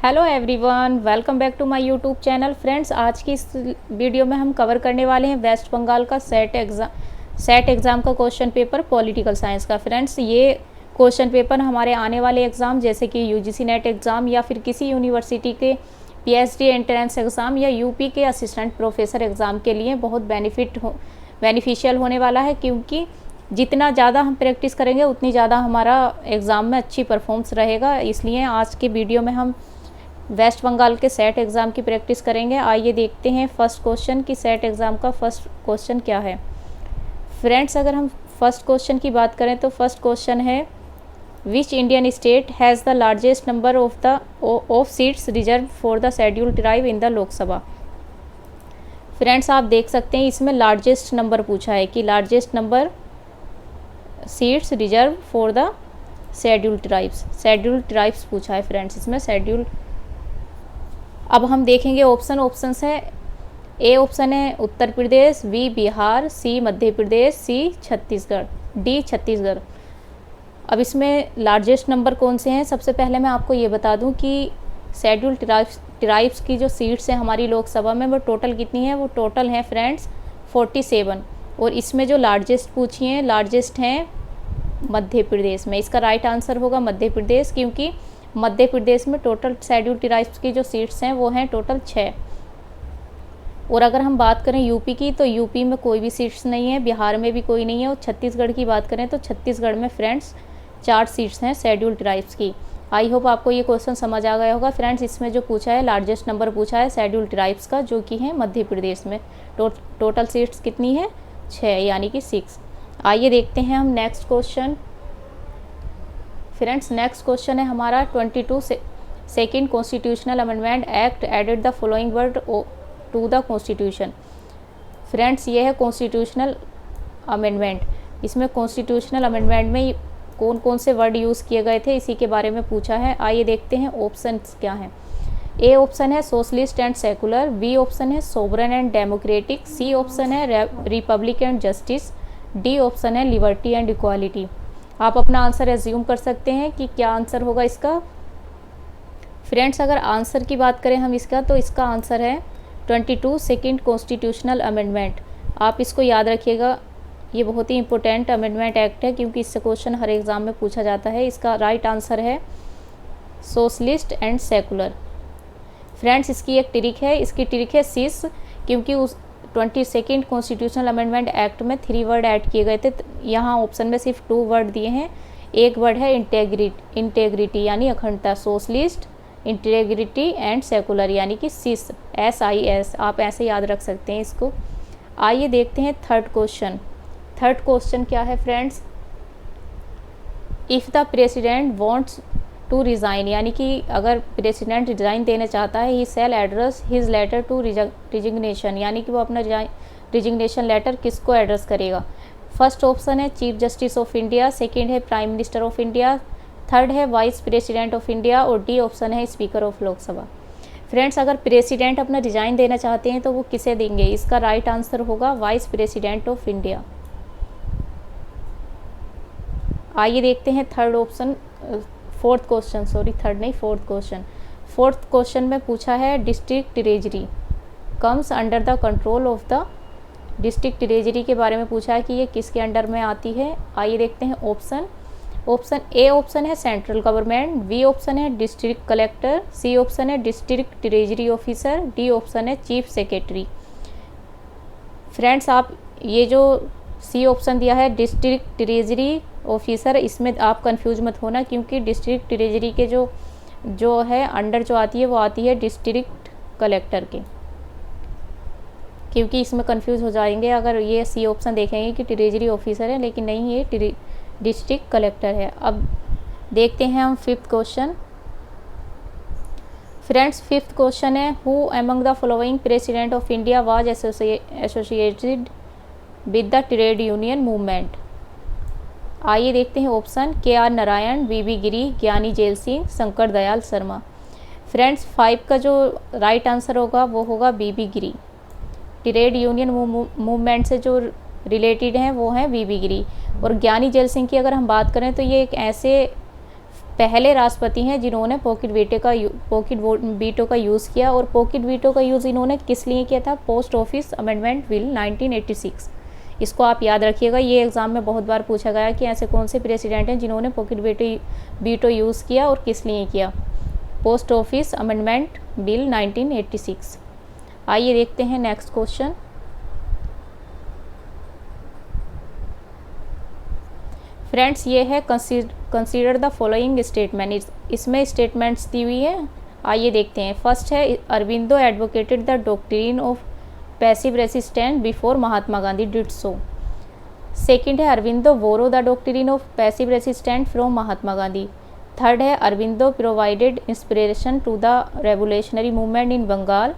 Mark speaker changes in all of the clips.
Speaker 1: Hello everyone, welcome back to my YouTube channel. Friends, आज की इस वीडियो में हम कवर करने वाले हैं वेस्ट बंगाल का सेट एग्ज़ाम का क्वेश्चन पेपर पॉलिटिकल साइंस का। फ्रेंड्स, ये क्वेश्चन पेपर हमारे आने वाले एग्ज़ाम जैसे कि यूजीसी नेट एग्ज़ाम या फिर किसी यूनिवर्सिटी के पीएचडी एंट्रेंस एग्ज़ाम या यूपी के असिस्टेंट प्रोफेसर एग्ज़ाम के लिए बहुत बेनिफिशियल होने वाला है, क्योंकि जितना ज़्यादा हम प्रैक्टिस करेंगे उतनी ज़्यादा हमारा एग्ज़ाम में अच्छी परफॉर्मेंस रहेगा। इसलिए आज के वीडियो में हम वेस्ट बंगाल के सेट एग्ज़ाम की प्रैक्टिस करेंगे। आइए देखते हैं फर्स्ट क्वेश्चन कि सेट एग्ज़ाम का फर्स्ट क्वेश्चन क्या है। फ्रेंड्स, अगर हम फर्स्ट क्वेश्चन की बात करें तो फर्स्ट क्वेश्चन है, which Indian state has the largest number of seats reserve for the scheduled tribe in the Lok Sabha. Friends, आप देख सकते हैं इसमें लार्जेस्ट नंबर पूछा है कि largest number seats reserve for the scheduled tribes पूछा है। फ्रेंड्स, इसमें शेड्यूल्ड। अब हम देखेंगे ऑप्शंस है। ए ऑप्शन है उत्तर प्रदेश, बी बिहार, सी मध्य प्रदेश, सी छत्तीसगढ़, डी छत्तीसगढ़। अब इसमें लार्जेस्ट नंबर कौन से हैं? सबसे पहले मैं आपको ये बता दूं कि शेड्यूल्ड ट्राइब्स की जो सीट्स हैं हमारी लोकसभा में वो टोटल कितनी है? वो टोटल हैं फ्रेंड्स 47। और इसमें जो लार्जेस्ट पूछी हैं, लार्जेस्ट हैं मध्य प्रदेश में। इसका राइट आंसर होगा मध्य प्रदेश, क्योंकि मध्य प्रदेश में टोटल शेड्यूल्ड ट्राइब्स की जो सीट्स हैं वो हैं टोटल 6। और अगर हम बात करें यूपी की, तो यूपी में कोई भी सीट्स नहीं है, बिहार में भी कोई नहीं है। और छत्तीसगढ़ की बात करें तो छत्तीसगढ़ में फ्रेंड्स 4 सीट्स हैं शेड्यूल्ड ट्राइब्स की। आई होप आपको ये क्वेश्चन समझ आ गया होगा। फ्रेंड्स, इसमें जो पूछा है लार्जेस्ट नंबर पूछा है शेड्यूल्ड ट्राइब्स का, जो कि है मध्य प्रदेश में। टोटल सीट्स कितनी है? 6, यानी कि 6। आइए देखते हैं हम next question. Friends, next question है हमारा 22 second constitutional amendment act added the following word to the constitution. Friends, ये है कॉन्स्टिट्यूशनल अमेंडमेंट। इसमें कॉन्स्टिट्यूशनल अमेंडमेंट में कौन कौन से वर्ड यूज़ किए गए थे इसी के बारे में पूछा है। आइए देखते हैं ऑप्शंस क्या हैं। ए ऑप्शन है socialist and secular, B option है sovereign and democratic, C option है republic and justice, D option है लिबर्टी एंड इक्वालिटी। आप अपना आंसर एज्यूम कर सकते हैं कि क्या आंसर होगा इसका। फ्रेंड्स, अगर आंसर की बात करें हम इसका, तो इसका आंसर है 22 सेकेंड कॉन्स्टिट्यूशनल अमेंडमेंट। आप इसको याद रखिएगा, ये बहुत ही इंपॉर्टेंट अमेंडमेंट एक्ट है, क्योंकि इससे क्वेश्चन हर एग्ज़ाम में पूछा जाता है। इसका राइट आंसर है सोशलिस्ट एंड सेकुलर। फ्रेंड्स, इसकी एक ट्रिक है, इसकी ट्रिक है सिस, क्योंकि उस 22 कॉन्स्टिट्यूशनल अमेंडमेंट एक्ट में 3 वर्ड ऐड किए गए थे। यहाँ ऑप्शन में सिर्फ 2 वर्ड दिए हैं। एक वर्ड है इंटेग्रिटी यानी अखंडता, सोशलिस्ट इंटेग्रिटी एंड सेकुलर यानी कि सिस, SIS। आप ऐसे याद रख सकते हैं इसको। आइए देखते हैं थर्ड क्वेश्चन। थर्ड क्वेश्चन क्या है friends, if the president wants to resign, यानी कि अगर प्रेसिडेंट रिज़ाइन देना चाहता है, he shall address his letter to resignation, यानी कि वो अपना रिजिग्नेशन लेटर किसको एड्रेस करेगा। फर्स्ट ऑप्शन है chief justice of India, second है prime minister of India, third है वाइस प्रेसिडेंट ऑफ इंडिया, और डी ऑप्शन है स्पीकर ऑफ लोकसभा। फ्रेंड्स, अगर प्रेसिडेंट अपना रिजाइन देना चाहते हैं तो वो किसे देंगे? इसका राइट आंसर होगा वाइस प्रेसिडेंट ऑफ इंडिया। आइए देखते हैं फोर्थ क्वेश्चन। फोर्थ क्वेश्चन में पूछा है district treasury comes under the control of the. District treasury के बारे में पूछा है कि ये किसके अंडर में आती है। आइए देखते हैं ऑप्शन ए ऑप्शन है सेंट्रल गवर्नमेंट, बी ऑप्शन है डिस्ट्रिक्ट कलेक्टर, सी ऑप्शन है district treasury officer, D option है चीफ सेक्रेटरी। फ्रेंड्स, आप ये जो सी ऑप्शन दिया है डिस्ट्रिक्ट ट्रेजरी ऑफिसर, इसमें आप कंफ्यूज मत होना, क्योंकि डिस्ट्रिक्ट ट्रेजरी के जो है अंडर जो आती है वो आती है डिस्ट्रिक्ट कलेक्टर के, क्योंकि इसमें कंफ्यूज हो जाएंगे अगर ये सी ऑप्शन देखेंगे कि ट्रेजरी ऑफिसर है, लेकिन नहीं, ये डिस्ट्रिक्ट कलेक्टर है। अब देखते हैं हम fifth question. Friends, fifth question है who among the following president of India was associated with the trade union movement. आइए देखते हैं option KR Narayan, BB Giri, Gyani Zail Singh, Shankar Dayal Sharma. Friends, 5 का जो राइट आंसर होगा वो होगा BB Giri. Trade union movement से जो रिलेटेड हैं वो हैं BB गिरी। और ज्ञानी जेल सिंह की अगर हम बात करें तो ये एक ऐसे पहले राष्ट्रपति हैं जिन्होंने पॉकेट वीटो का यूज़ किया। और पॉकेट वीटो का यूज़ इन्होंने किस लिए किया था? Post office amendment bill 1986। इसको आप याद रखिएगा, ये एग्ज़ाम में बहुत बार पूछा गया कि ऐसे कौन से प्रेसिडेंट हैं जिन्होंने पॉकेट वीटो यूज़ किया और किस लिए किया? Post office amendment bill 1986। आइए देखते हैं नेक्स्ट क्वेश्चन। फ्रेंड्स, ये है कंसीडर द फॉलोइंग स्टेटमेंट। इसमें स्टेटमेंट्स दी हुई है, आइए देखते हैं। फर्स्ट है Aurobindo advocated the doctrine of passive resistance before Mahatma Gandhi did so. Second है Aurobindo borrowed the doctrine of passive resistance from Mahatma Gandhi. Third है Aurobindo provided inspiration to the revolutionary movement in Bengal.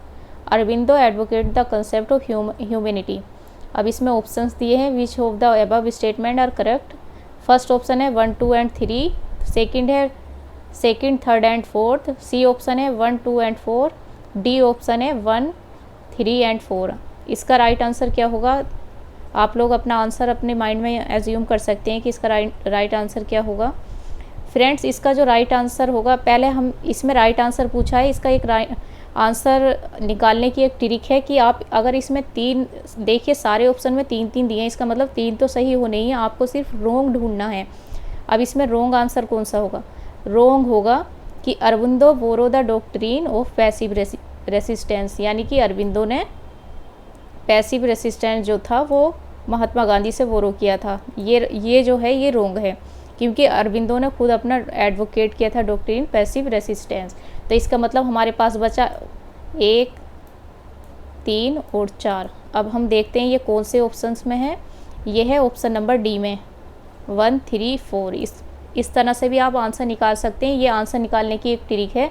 Speaker 1: Aurobindo advocate the concept of humanity. अब इसमें options दिए हैं, which of the above statement are correct. First option है 1, 2 and 3। Second है second, third and fourth. C option है 1, 2 and 4। D option है 1, 3 and 4। इसका right answer क्या होगा? आप लोग अपना आंसर अपने माइंड में एज्यूम कर सकते हैं कि इसका राइट आंसर क्या होगा। फ्रेंड्स, इसका जो राइट आंसर होगा, पहले हम इसमें राइट आंसर पूछा है, इसका एक आंसर निकालने की एक ट्रिक है कि आप अगर इसमें 3 देखिए, सारे ऑप्शन में 3-3 दिए हैं, इसका मतलब 3 तो सही हो नहीं है, आपको सिर्फ रोंग ढूंढना है। अब इसमें रोंग आंसर कौन सा होगा? रोंग होगा कि Aurobindo borrowed the doctrine of passive resistance, यानी कि अरबिंदो ने पैसिव रेसिस्टेंस जो था वो महात्मा गांधी से बोरो किया था। ये जो है ये रोंग है, क्योंकि अरबिंदो ने खुद अपना एडवोकेट किया था डॉक्ट्रिन पैसिव रेसिस्टेंस। तो इसका मतलब हमारे पास बचा 1, 3 और 4। अब हम देखते हैं ये कौन से ऑप्शंस में है। ये है ऑप्शन नंबर डी में 1, 3, 4। इस तरह से भी आप आंसर निकाल सकते हैं। ये आंसर निकालने की एक ट्रिक है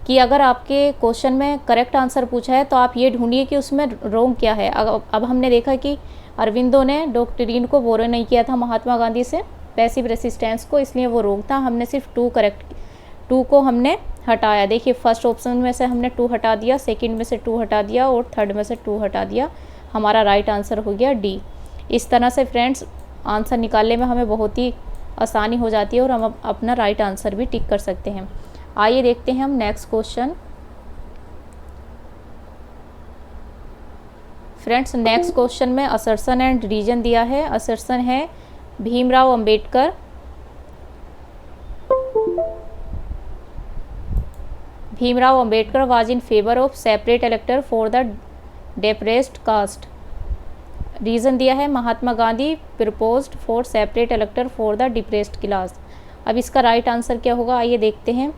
Speaker 1: कि अगर आपके क्वेश्चन में करेक्ट आंसर पूछा है तो आप ये ढूंढिए कि उसमें रोंग क्या है। अब हमने देखा कि अरबिंदो ने डॉक्ट्रिन को बोरो नहीं किया था महात्मा गांधी से, पैसिव रेसिस्टेंस को, इसलिए वो रोंग था। हमने सिर्फ 2 को हमने हटाया। देखिए, फर्स्ट ऑप्शन में से हमने 2 हटा दिया, सेकंड में से 2 हटा दिया और थर्ड में से 2 हटा दिया। हमारा राइट आंसर हो गया डी। इस तरह से फ्रेंड्स आंसर निकालने में हमें बहुत ही आसानी हो जाती है और हम अपना राइट आंसर भी टिक कर सकते हैं। आइए देखते हैं हम next question. Friends, next question में असर्शन एंड रीजन दिया है। असर्शन है Bhimrao Ambedkar was in favor of separate elector for the depressed caste। Reason दिया है Mahatma Gandhi proposed for separate elector for the depressed class. अब इसका राइट आंसर क्या होगा, आइए देखते हैं।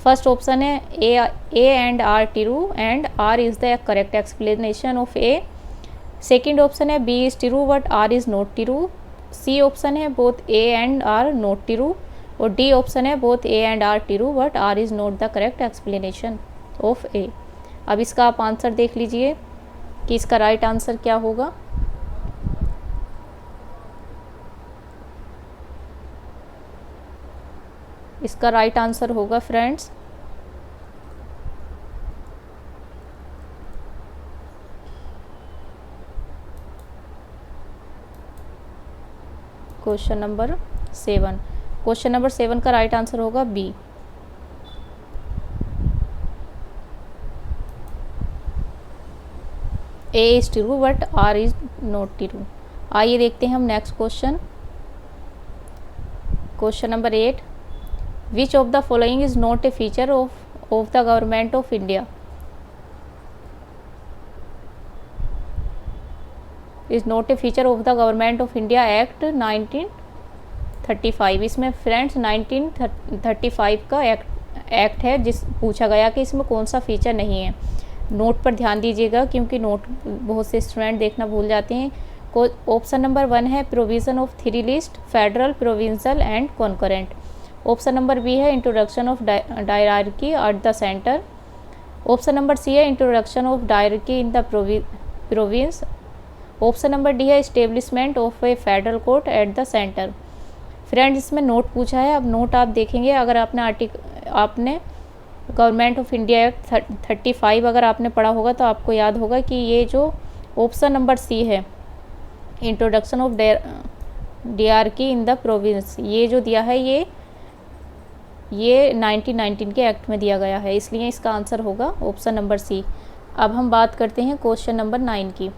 Speaker 1: फर्स्ट ऑप्शन है A and R true and R is the correct explanation of A. Second option है B is true but R is not true. C option है both A and R not true. और D option है both A and R true but R is not the correct explanation of A. अब इसका आप answer देख लीजिए कि इसका राइट आंसर क्या होगा। इसका राइट आंसर होगा friends question number 7। Question number 7 का राइट आंसर होगा B. A is true but R is not true. आइए देखते हैं हम next question. Question number 8, which of the following is not a feature of the government of India. Is not a feature of the government of India act 1935। इसमें friends 1935 का act है जिस पूछा गया कि इसमें कौन सा फीचर नहीं है। नोट पर ध्यान दीजिएगा क्योंकि नोट बहुत से स्टूडेंट देखना भूल जाते हैं। ऑप्शन नंबर 1 है provision of 3 list, federal, provincial and concurrent. Option number B है introduction of diarchy at the centre. Option number C है introduction of diarchy in the province. Option number D है establishment of a federal court at the centre. Friends, इसमें note पूछा है। अब note आप देखेंगे, अगर आपने गवर्नमेंट ऑफ इंडिया एक्ट 35 अगर आपने पढ़ा होगा तो आपको याद होगा कि ये जो ऑप्शन नंबर सी है introduction of diarchy in the province, ये जो दिया है ये ये 1919 के एक्ट में दिया गया है, इसलिए इसका आंसर होगा ऑप्शन नंबर सी। अब हम बात करते हैं क्वेश्चन नंबर 9 की।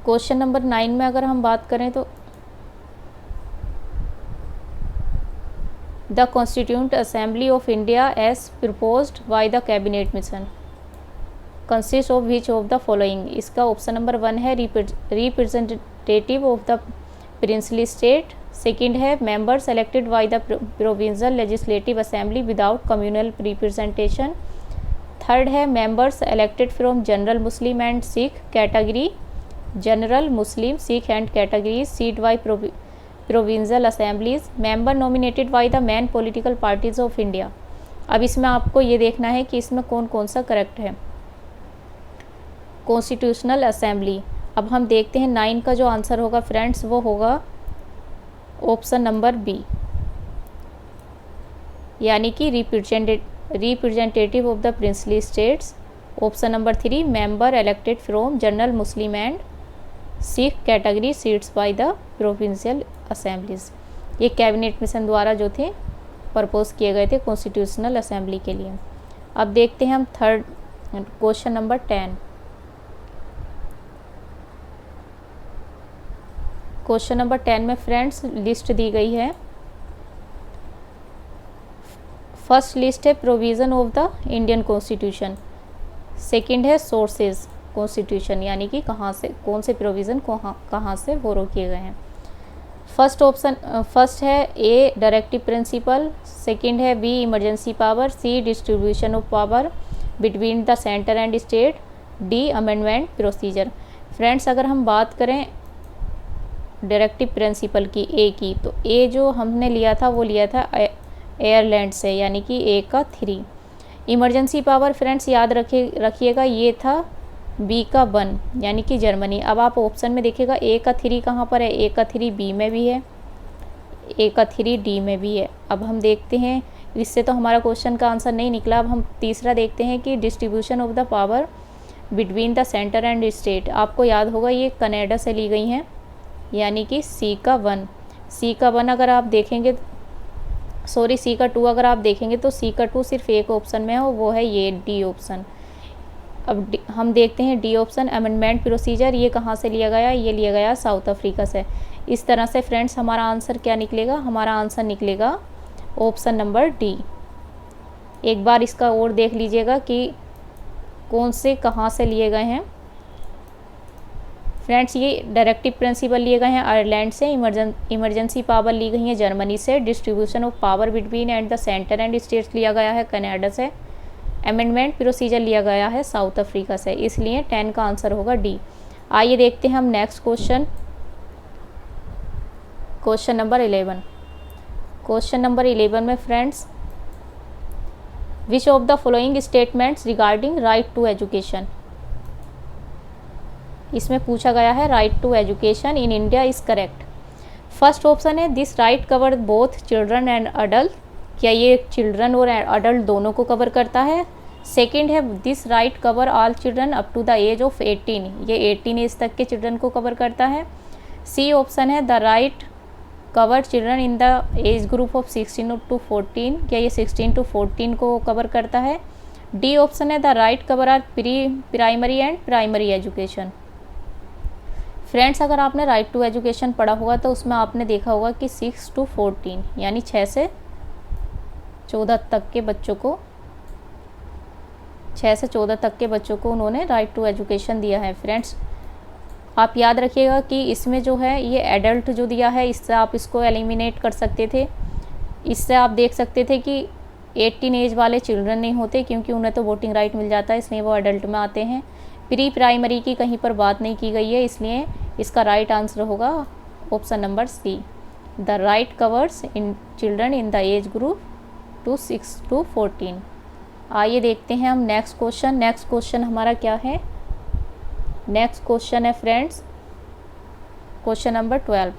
Speaker 1: क्वेश्चन नंबर 9 में अगर हम बात करें तो the constituent assembly of India as proposed by the cabinet mission consist of which of the following. इसका ऑप्शन नंबर 1 है representative of the princely state, second है members elected by the provincial legislative assembly without communal representation, third है members elected from general Muslim and Sikh category, general Muslim Sikh and category seat by provincial assemblies, member nominated by the main political parties of India. अब इसमें आपको ये देखना है कि इसमें कौन कौन सा करेक्ट है। कॉन्स्टिट्यूशनल असेंबली, अब हम देखते हैं 9 का जो आंसर होगा फ्रेंड्स वो होगा ऑप्शन नंबर बी, यानी कि representative of the princely states. Option number 3 member elected from general Muslim and Sikh category seats bye the provincial assemblies. ये कैबिनेट मिशन द्वारा जो थे प्रपोज किए गए थे कॉन्स्टिट्यूशनल असेंबली के लिए। अब देखते हैं हम third question number 10। Question number 10 में फ्रेंड्स लिस्ट दी गई है। फर्स्ट लिस्ट है provision of the Indian constitution, second है सोर्सेज कॉन्स्टिट्यूशन, यानी कि कहाँ से कौन से प्रोविज़न कहाँ से बोरो किए गए हैं। फर्स्ट है ए डायरेक्टिव प्रिंसिपल, सेकंड है B emergency power, C distribution of power between the centre and state, D amendment procedure. Friends अगर हम बात करें डायरेक्टिव प्रिंसिपल की ए की, तो ए जो हमने लिया था वो लिया था आयरलैंड से, यानी कि ए का 3। इमरजेंसी पावर फ्रेंड्स याद रखिएगा ये था बी का 1, यानी कि जर्मनी। अब आप ऑप्शन में देखिएगा ए का 3 कहाँ पर है, ए का 3 बी में भी है, ए का 3 डी में भी है। अब हम देखते हैं, इससे तो हमारा क्वेश्चन का आंसर नहीं निकला। अब हम तीसरा देखते हैं कि distribution of the power between the centre and state. आपको याद होगा ये कनाडा से ली गई हैं, यानी कि सी का 1। सी का 1 अगर आप देखेंगे, सॉरी सी का 2 अगर आप देखेंगे तो सी का 2 सिर्फ एक ऑप्शन में है और वो है ये डी ऑप्शन। अब हम देखते हैं डी ऑप्शन अमेंडमेंट प्रोसीजर, ये कहाँ से लिया गया, ये लिया गया साउथ अफ्रीका से। इस तरह से फ्रेंड्स हमारा आंसर क्या निकलेगा, हमारा आंसर निकलेगा ऑप्शन नंबर डी। एक बार इसका और देख लीजिएगा कि कौन से कहाँ से लिए गए हैं। फ्रेंड्स ये डायरेक्टिव प्रिंसिपल लिए गए हैं आयरलैंड से, इमरजेंसी पावर ली गई है जर्मनी से, distribution of power between and the centre and states लिया गया है कनाडा से, अमेंडमेंट प्रोसीजर लिया गया है साउथ अफ्रीका से, इसलिए 10 का आंसर होगा डी। आइए देखते हैं हम next question, question number 11। Question number 11 में friends which of the following statements regarding right to education. इसमें पूछा गया है right to education in India is correct. First option है this right cover both children and adult, क्या ये children और adult दोनों को कवर करता है। सेकंड है this right cover all children up to the age of 18, ये 18 एज तक के चिल्ड्रन को कवर करता है। सी ऑप्शन है the right cover children in the age group of 16 to 14, क्या ये 16 to 14 को कवर करता है। डी ऑप्शन है the right cover are pre primary and primary education. Friends अगर आपने राइट टू एजुकेशन पढ़ा होगा तो उसमें आपने देखा होगा कि 6 to 14 यानी 6 से 14 तक के बच्चों को, 6 से 14 तक के बच्चों को उन्होंने राइट टू एजुकेशन दिया है। फ्रेंड्स आप याद रखिएगा कि इसमें जो है ये एडल्ट जो दिया है, इससे आप इसको एलिमिनेट कर सकते थे। इससे आप देख सकते थे कि 18 एज वाले चिल्ड्रन नहीं होते, क्योंकि उन्हें तो वोटिंग राइट मिल जाता है, इसलिए वो एडल्ट में आते हैं। प्री प्राइमरी की कहीं पर बात नहीं की गई है, इसलिए इसका राइट आंसर होगा option number C, the right covers in children in the age group to 6 to 14। आइए देखते हैं हम नेक्स्ट क्वेश्चन। नेक्स्ट क्वेश्चन हमारा क्या है, नेक्स्ट क्वेश्चन है friends question number 12।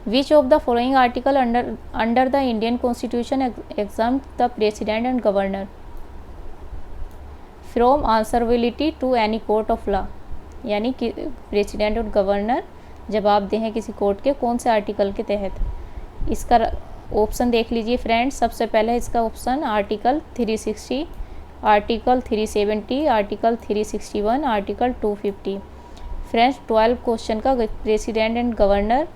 Speaker 1: Which of the following article under the Indian constitution exempt the president and governor from answerability to any court of law, यानी कि प्रेसिडेंट और governor जवाब दे हैं किसी कोर्ट के कौन से आर्टिकल के तहत। इसका ऑप्शन देख लीजिए फ्रेंड्स। सबसे पहले इसका option article 360, article 370, article 361, article 250। Friends 12 question का president and governor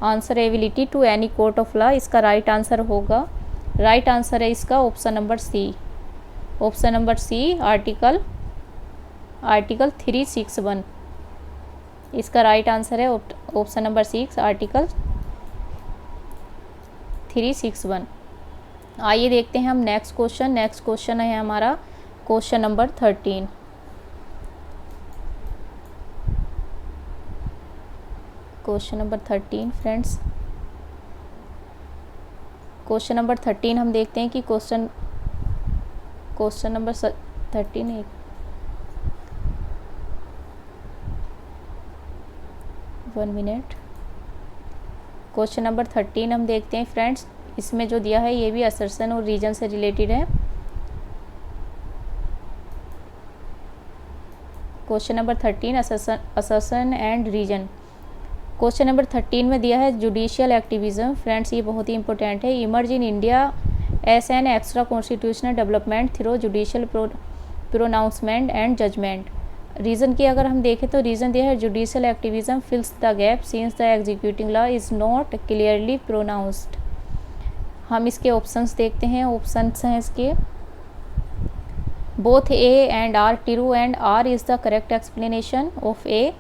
Speaker 1: answerability to any court of law, इसका राइट आंसर होगा, राइट आंसर है इसका option number C. Option number C article 361, इसका राइट आंसर है ऑप्शन नंबर 6 आर्टिकल 361। आइए देखते हैं हम नेक्स्ट क्वेश्चन। नेक्स्ट क्वेश्चन है हमारा question number 13। Question number 13 friends, question number 13 हम देखते हैं कि क्वेश्चन नंबर 13 है। One minute. क्वेश्चन नंबर 13 हम देखते हैं फ्रेंड्स। इसमें जो दिया है ये भी असर्शन और रीजन से रिलेटेड है। Question number 13 assertion and reason. Question number 13 में दिया है जुडिशियल एक्टिविज्म। फ्रेंड्स ये बहुत ही इंपॉर्टेंट है। Emerge in India as an extra constitutional development through judicial pronouncement and judgement. Reason की अगर हम देखें तो रीज़न दिया है judicial activism fills the gap since the executing law is not clearly pronounced. हम इसके ऑप्शंस देखते हैं। ऑप्शंस हैं इसके both A and R true and R is the correct explanation of A.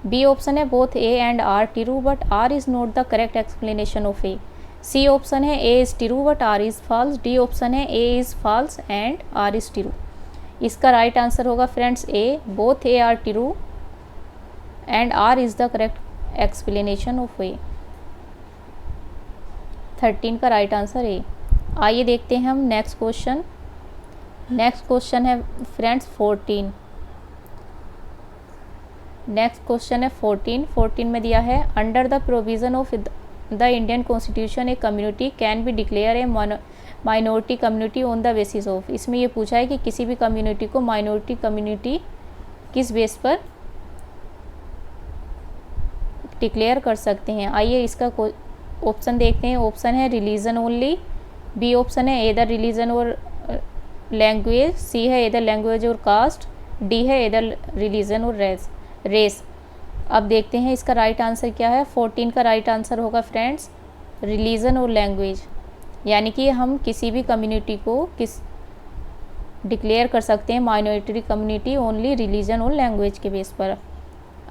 Speaker 1: B option है both A and R true but R is not the correct explanation of A. C option है A is true but R is false. D option है A is false and R is true. इसका right answer होगा friends A, both A are true and R is the correct explanation of A. 13 का right answer ए। आइए देखते हैं हम next question. Next question है friends 14। Next question है 14 में दिया है under the provision of the Indian constitution a community can be declare A minority community on the basis of. इसमें ये पूछा है कि किसी भी कम्युनिटी को माइनॉरिटी कम्युनिटी किस बेस पर डिक्लेयर कर सकते हैं। आइए इसका ऑप्शन देखते हैं। ऑप्शन है रिलीजन ओनली। बी ऑप्शन है एदर रिलीजन और लैंग्वेज। सी है एदर लैंग्वेज और कास्ट। डी है एदर रिलीजन और रेस। अब देखते हैं इसका राइट आंसर क्या है। 14 का राइट आंसर होगा फ्रेंड्स रिलीजन और लैंग्वेज, यानी कि हम किसी भी कम्युनिटी को डिक्लेयर कर सकते हैं माइनॉरिटी कम्युनिटी ओनली रिलीजन और लैंग्वेज के बेस पर।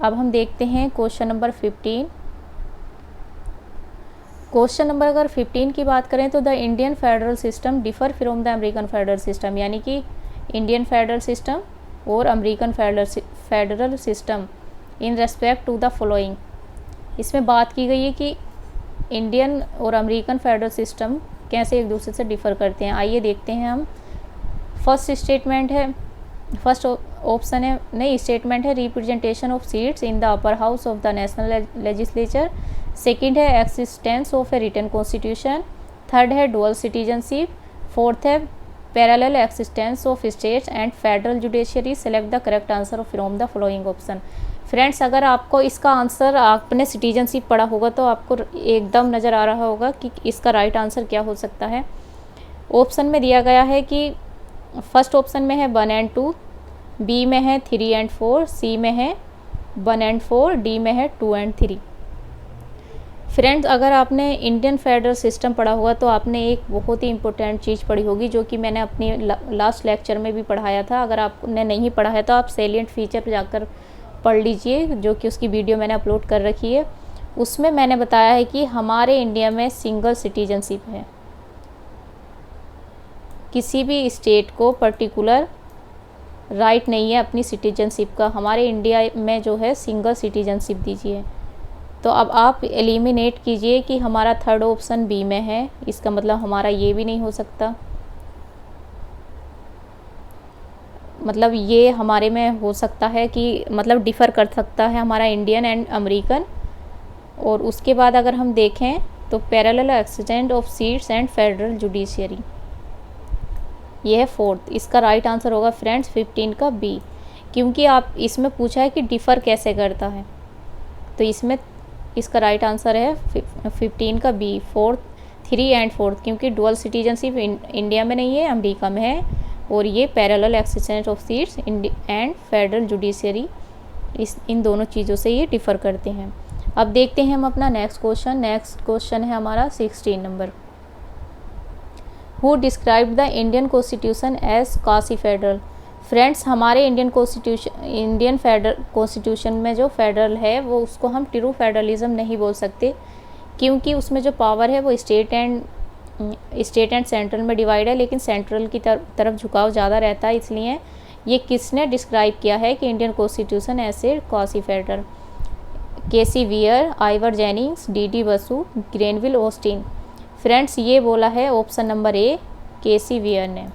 Speaker 1: अब हम देखते हैं क्वेश्चन नंबर 15। क्वेश्चन नंबर अगर 15 की बात करें तो the Indian federal system differ from the American federal system, यानी कि इंडियन फेडरल सिस्टम और American federal system in respect to the following. इसमें बात की गई है कि इंडियन और अमेरिकन फेडरल सिस्टम कैसे एक दूसरे से डिफ़र करते हैं। आइए देखते हैं हम। फर्स्ट ऑप्शन है नहीं स्टेटमेंट है representation of seats in the upper house of the national legislature. Second है existence of a written constitution. Third है डुअल सिटीजनशिप। फोर्थ है parallel existence of states and federal judiciary. Select the correct answer from the following option. Friends अगर आपको इसका answer आपने citizenship पढ़ा होगा तो आपको एकदम नज़र आ रहा होगा कि इसका राइट आंसर क्या हो सकता है। ऑप्शन में दिया गया है कि फर्स्ट ऑप्शन में है 1 एंड 2, बी में है 3 एंड 4, सी में है 1 एंड 4, डी में है 2 एंड 3। फ्रेंड्स अगर आपने इंडियन फेडरल सिस्टम पढ़ा होगा तो आपने एक बहुत ही इंपॉर्टेंट चीज़ पढ़ी होगी जो कि मैंने अपनी लास्ट लेक्चर में भी पढ़ाया था। अगर आपने नहीं पढ़ा है तो आप सेलिएंट फीचर पर जाकर पढ़ लीजिए, जो कि उसकी वीडियो मैंने अपलोड कर रखी है। उसमें मैंने बताया है कि हमारे इंडिया में सिंगल सिटीजनशिप है। किसी भी स्टेट को पर्टिकुलर राइट नहीं है अपनी सिटीजनशिप का। हमारे इंडिया में जो है सिंगल सिटीजनशिप दीजिए। तो अब आप एलिमिनेट कीजिए कि हमारा थर्ड ऑप्शन बी में है, इसका मतलब हमारा ये भी नहीं हो सकता। मतलब ये हमारे में हो सकता है कि मतलब डिफ़र कर सकता है हमारा इंडियन एंड अमेरिकन। और उसके बाद अगर हम देखें तो parallel extent of seats and federal judiciary, ये है फोर्थ। इसका राइट आंसर होगा फ्रेंड्स 15 का बी, क्योंकि आप इसमें पूछा है कि डिफ़र कैसे करता है। तो इसमें इसका राइट आंसर है 15 का बी, 3 एंड 4, क्योंकि डुअल सिटीजनशिप इंडिया में नहीं है, अमेरिका में है, और ये parallel exchange of seats and federal judiciary, इन दोनों चीज़ों से ये डिफ़र करते हैं। अब देखते हैं हम अपना नेक्स्ट क्वेश्चन है हमारा 16 number. Who describe the Indian constitution as quasi federal. Friends, हमारे इंडियन कॉन्स्टिट्यूशन में जो फेडरल है वो उसको हम ट्रू फेडरलिज्म नहीं बोल सकते, क्योंकि उसमें जो पावर है वो स्टेट एंड सेंट्रल में डिवाइड है, लेकिन सेंट्रल की तरफ झुकाव ज़्यादा रहता है। इसलिए ये किसने डिस्क्राइब किया है कि इंडियन कॉन्स्टिट्यूशन ऐसे quasi federal? K C Wheare, Ivor Jennings, D Basu, Granville Austin. Friends, ये बोला है option number A, K C Wheare ने।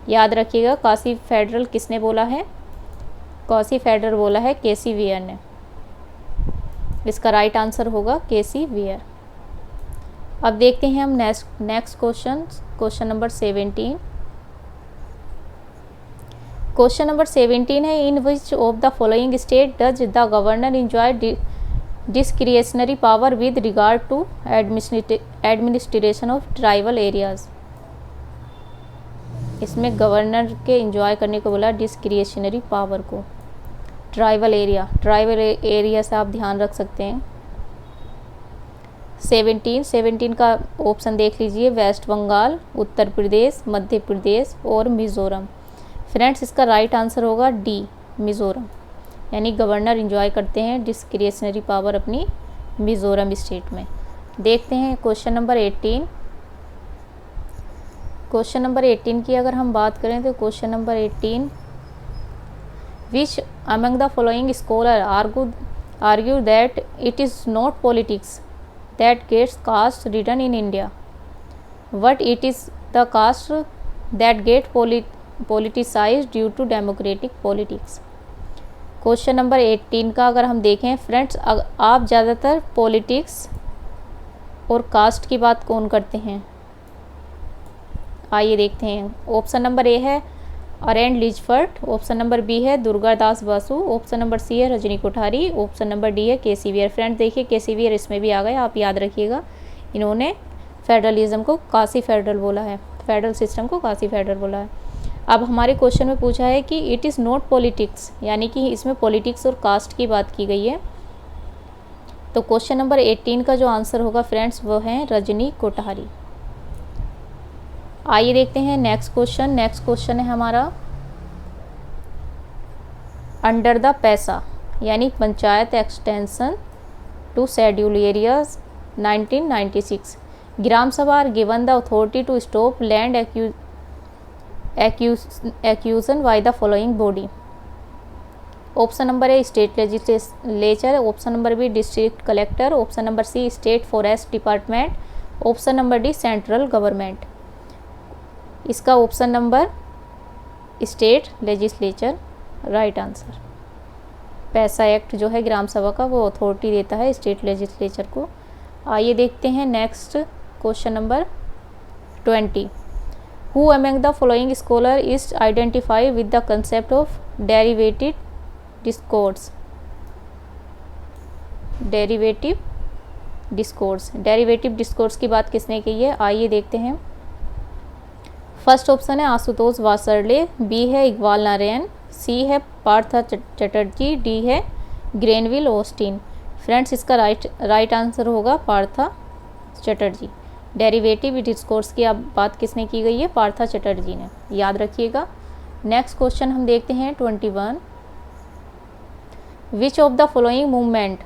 Speaker 1: याद रखिएगा, क्वासी फेडरल किसने बोला है? क्वासी फेडरल बोला है केसी वियर ने। इसका राइट आंसर होगा केसी वियर। अब देखते हैं हम next question number 17। Question number 17 है, in which of the following state does the governor enjoy discretionary power with regard to administration of tribal areas. इसमें गवर्नर के इंजॉय करने को बोला डिस्क्रिशनरी पावर को। ट्राइबल एरिया से आप ध्यान रख सकते हैं। 17 का ऑप्शन देख लीजिए, वेस्ट बंगाल, उत्तर प्रदेश, मध्य प्रदेश और मिज़ोरम। फ्रेंड्स, इसका राइट आंसर होगा डी, मिज़ोरम, यानी गवर्नर इंजॉय करते हैं डिस्क्रिशनरी पावर अपनी मिज़ोरम स्टेट में। देखते हैं क्वेश्चन नंबर 18। क्वेश्चन नंबर 18 की अगर हम बात करें तो question number 18, which among the following scholar argue that it is not politics that gets caste ridden in India, but it is the caste that get politicized due to democratic politics। Question number 18 का अगर हम देखें friends, आप ज़्यादातर politics और cast की बात कौन करते हैं? आइए देखते हैं। ऑप्शन नंबर ए है Arend Lijphart, option number B है Durgadas Basu, option number C है Rajni Kothari, option number D है केसी वियर। फ्रेंड देखिए, केसी वियर इसमें भी आ गए, आप याद रखिएगा। इन्होंने फेडरलिज्म को क्वासी फेडरल बोला है, फेडरल सिस्टम को क्वासी फेडरल बोला है। अब हमारे क्वेश्चन में पूछा है कि इट इज़ नॉट पॉलिटिक्स, यानी कि इसमें पॉलिटिक्स और कास्ट की बात की गई है। तो क्वेश्चन नंबर 18 का जो आंसर होगा फ्रेंड्स वो है रजनी कोठारी। आइए देखते हैं नेक्स्ट क्वेश्चन है हमारा अंडर द पैसा, यानी panchayat extension to schedule areas 1996, Gram Sabha are given the authority to stop land acquisition by the following body. Option number A state legislature, option number B district collector, option number C state forest department, option number D central government. इसका option number state legislature right answer. PESA act जो है ग्राम सभा का, वो authority देता है state legislature को। आइए देखते हैं next question number 20। Who among the following scholar is identify with the concept of derivative discourse. Derivative discourse की बात किसने की है? आइए देखते हैं। फर्स्ट ऑप्शन है आशुतोष वासरले, बी है इकबाल नारायण, सी है पार्थ चटर्जी, डी है ग्रेनविल ऑस्टिन। फ्रेंड्स, इसका राइट आंसर होगा पार्थ चटर्जी। डेरिवेटिव डिस्कोर्स की आप बात किसने की गई है? पार्थ चटर्जी ने, याद रखिएगा। नेक्स्ट क्वेश्चन हम देखते हैं 21। Which of the following movement,